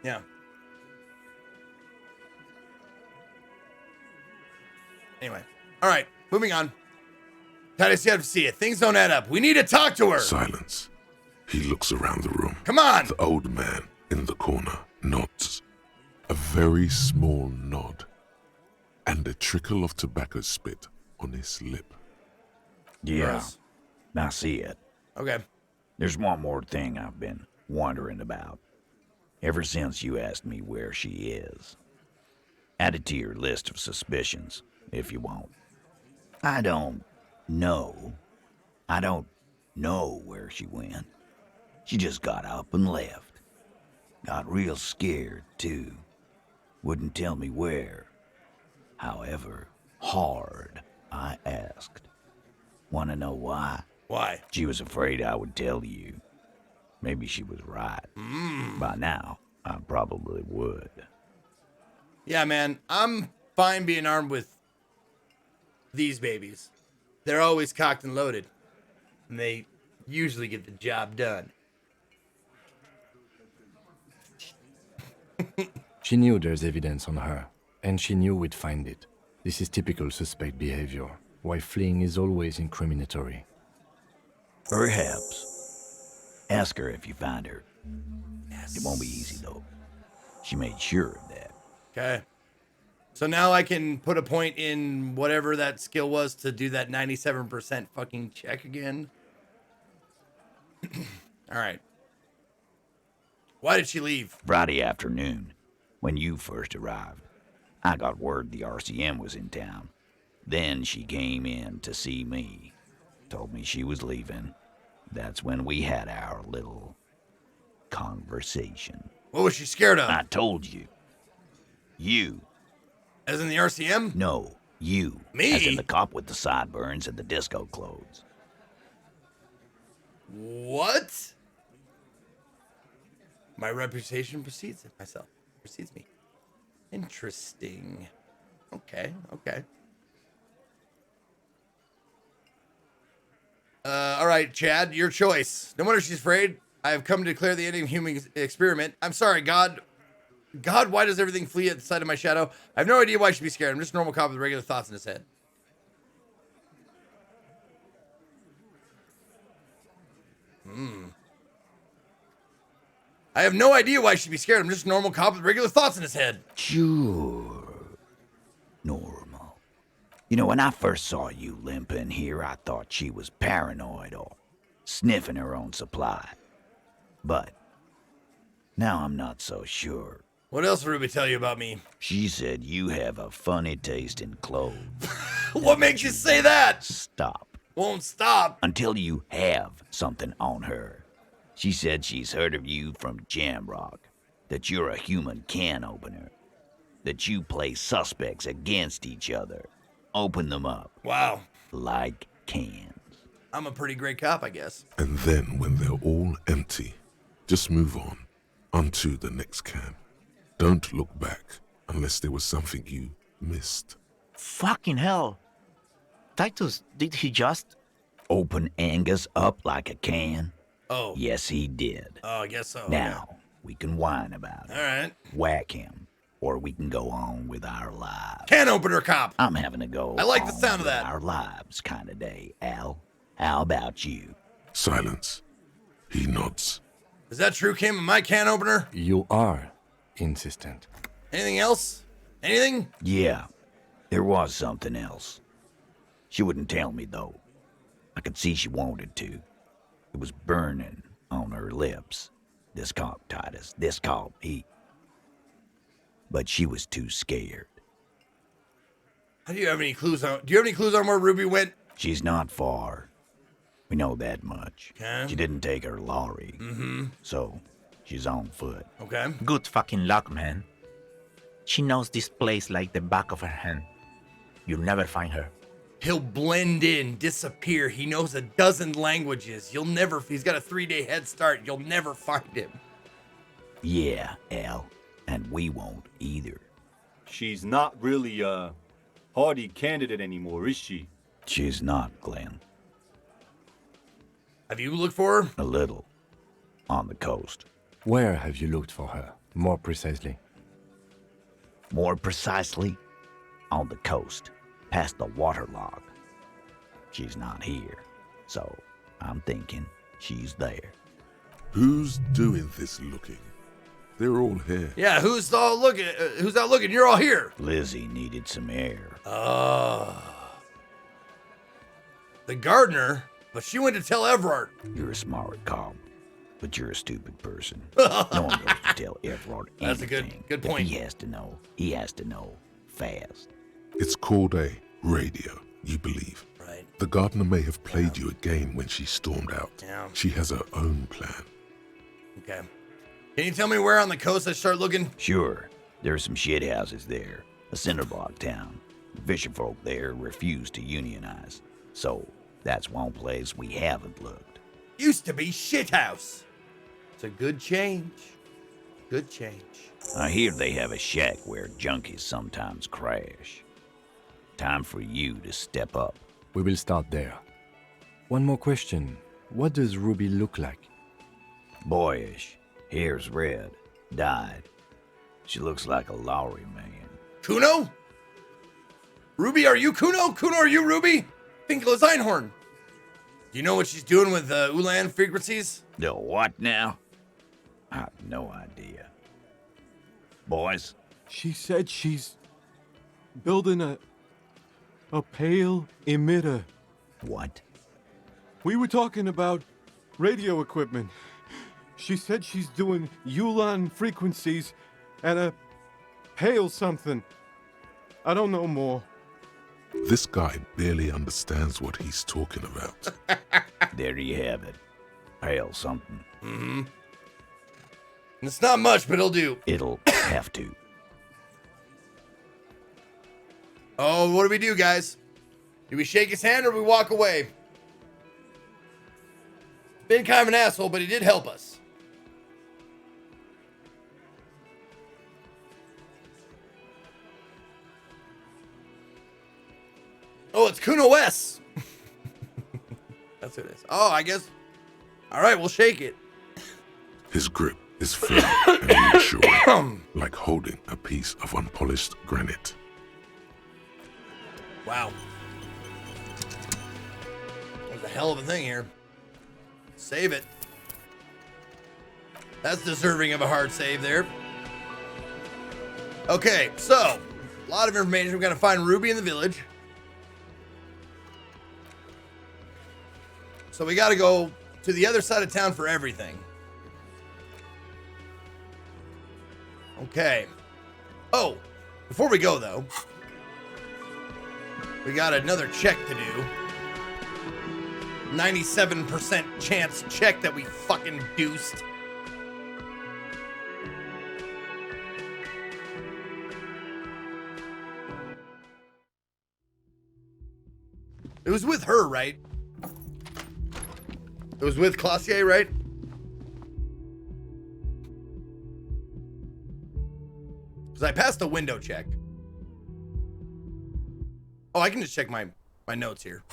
Yeah. Anyway. All right. Moving on. Titus, you have to see it. Things don't add up. We need to talk to her. Silence. He looks around the room. Come on. The old man in the corner nods. A very small nod. And a trickle of tobacco spit on his lip. Yeah, Gross. I see it. Okay. There's one more thing I've been wondering about. Ever since you asked me where she is. Add it to your list of suspicions, if you want. I don't know where she went. She just got up and left. Got real scared, too. Wouldn't tell me where. However hard I asked. Want to know why? Why? She was afraid I would tell you. Maybe she was right. By now, I probably would. Yeah, man. I'm fine being armed with these babies. They're always cocked and loaded. And they usually get the job done. She knew there's evidence on her, and she knew we'd find it. This is typical suspect behavior, why fleeing is always incriminatory. Perhaps. Ask her if you find her. It won't be easy, though. She made sure of that. Okay. So now I can put a point in whatever that skill was to do that 97% fucking check again. All right. Why did she leave? Friday afternoon, when you first arrived, I got word the RCM was in town. Then she came in to see me. Told me she was leaving. That's when we had our little conversation. What was she scared of? I told you. You. As in the RCM? No, you. Me? As in the cop with the sideburns and the disco clothes. What? My reputation precedes me. Interesting. Okay. All right, Chad, your choice. No wonder she's afraid. I have come to declare the ending of human experiment. I'm sorry, God. God, why does everything flee at the sight of my shadow? I have no idea why I should be scared. I'm just a normal cop with regular thoughts in his head. I have no idea why I should be scared. I'm just a normal cop with regular thoughts in his head. Sure. Normal. You know, when I first saw you limping here, I thought she was paranoid or sniffing her own supply. But now I'm not so sure. What else did Ruby tell you about me? She said you have a funny taste in clothes. What makes you say that? Stop. Won't stop. Until you have something on her. She said she's heard of you from Jamrock, that you're a human can opener, that you play suspects against each other, open them up. Wow. Like cans. I'm a pretty great cop, I guess. And then when they're all empty, just move on to the next can. Don't look back unless there was something you missed. Fucking hell. Titus, did he just... Open Angus up like a can? Oh. Yes, he did. Oh, I guess so. Now, we can whine about it. All right. Whack him, or we can go on with our lives. Can opener cop. I'm having to go I like the on sound of with that. Our lives kind of day, Al. How about you? Silence. He nods. Is that true, Kim? Am I can opener? You are insistent. Anything else? Anything? Yeah, there was something else. She wouldn't tell me, though. I could see she wanted to. It was burning on her lips. This called Titus, this called me. But she was too scared. Do you have any clues on where Ruby went? She's not far. We know that much. Okay. She didn't take her lorry. Mm-hmm. So, she's on foot. Okay. Good fucking luck, man. She knows this place like the back of her hand. You'll never find her. He'll blend in, disappear. He knows a dozen languages. He's got a 3-day head start. You'll never find him. Yeah, Al. And we won't either. She's not really a hardy candidate anymore, is she? She's not, Glenn. Have you looked for her? A little. On the coast. Where have you looked for her, more precisely? More precisely, on the coast, past the waterlog. She's not here, so I'm thinking she's there. Who's doing this looking? They're all here. Yeah, who's out looking? You're all here. Lizzie needed some air. The gardener, but she went to tell Everard. You're a smart cop, but you're a stupid person. No one goes to tell Everard anything. That's a good point. If he has to know fast. It's called a radio, you believe. Right. The gardener may have played you a game when she stormed out. Yeah. She has her own plan. Okay. Can you tell me where on the coast I start looking? Sure, there's some shit houses there. A cinderblock town. The fisherfolk there refuse to unionize. So, that's one place we haven't looked. Used to be shithouse. It's a good change. Good change. I hear they have a shack where junkies sometimes crash. Time for you to step up. We will start there. One more question. What does Ruby look like? Boyish. Hair's red. Dyed. She looks like a Lowry man. Kuno? Ruby, are you Kuno? Kuno, are you Ruby? Finkel's Einhorn. Do you know what she's doing with Ulan frequencies? The what now? I have no idea. Boys? She said she's building a pale emitter. What? We were talking about radio equipment. She said she's doing Ulan frequencies and a pale something. I don't know more. This guy barely understands what he's talking about. There you have it. Pale something. Mm-hmm. It's not much, but it'll do. It'll have to. Oh, what do we do, guys? Do we shake his hand or do we walk away? Been kind of an asshole, but he did help us. Oh, it's Kuno S. That's who it is. Oh, I guess. All right, we'll shake it. His grip is firm and reassuring, like holding a piece of unpolished granite. Wow. That was a hell of a thing here. Save it. That's deserving of a hard save there. Okay, so a lot of information. We've got to find Ruby in the village. So we got to go to the other side of town for everything. Okay. Oh, before we go though, we got another check to do. 97% chance check that we fucking deuced. It was with her, right? It was with Classier, right? Because I passed the window check. Oh, I can just check my notes here.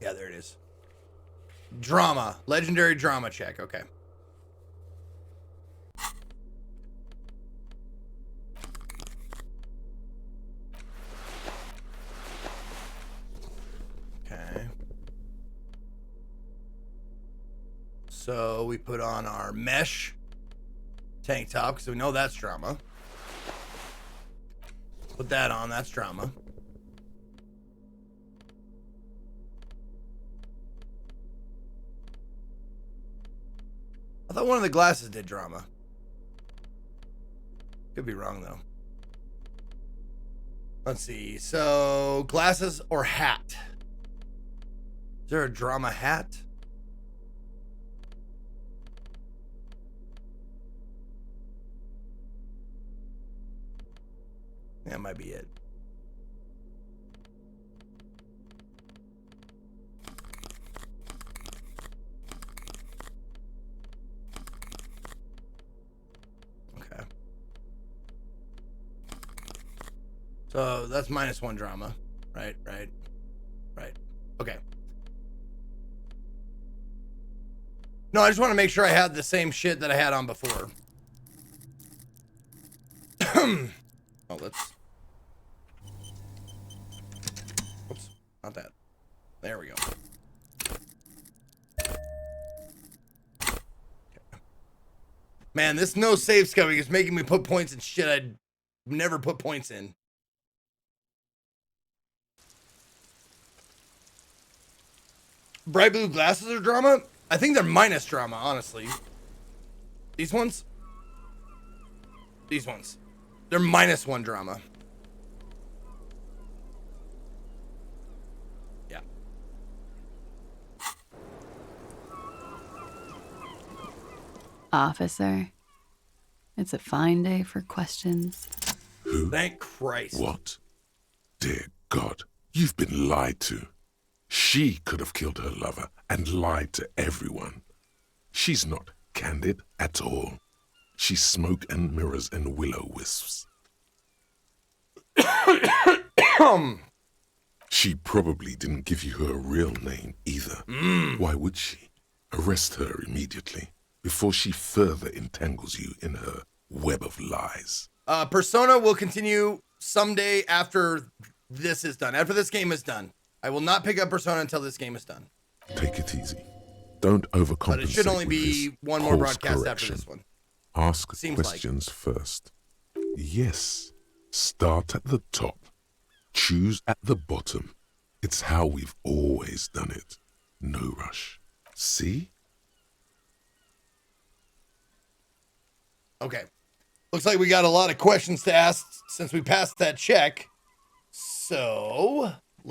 Yeah, there it is. Drama. Legendary drama check. Okay. Okay. So we put on our mesh tank top because we know that's drama. Put that on. That's drama. I thought one of the glasses did drama. Could be wrong, though. Let's see. So, glasses or hat? Is there a drama hat? That might be it. Okay. So that's -1 drama. Right. Okay. No, I just want to make sure I had the same shit that I had on before. Oh, let's... Oops, not that. There we go. Okay. Man, this no save scumming is making me put points in shit I'd never put points in. Bright blue glasses are drama? I think they're minus drama, honestly. These ones? These ones. They're -1 drama. Yeah. Officer, it's a fine day for questions. Who? Thank Christ. What? Dear God, you've been lied to. She could have killed her lover and lied to everyone. She's not candid at all. She's smoke and mirrors and willow wisps. She probably didn't give you her real name either. Why would she? Arrest her immediately before she further entangles you in her web of lies. Persona will continue someday after this is done. After this game is done. I will not pick up Persona until this game is done. Take it easy. Don't overcompensate. But it should only with be this one more course broadcast correction. after this one. Ask Seems questions first. Yes. Start at the top. Choose at the bottom. It's how we've always done it. No rush. See? Okay. Looks like we got a lot of questions to ask since we passed that check. So...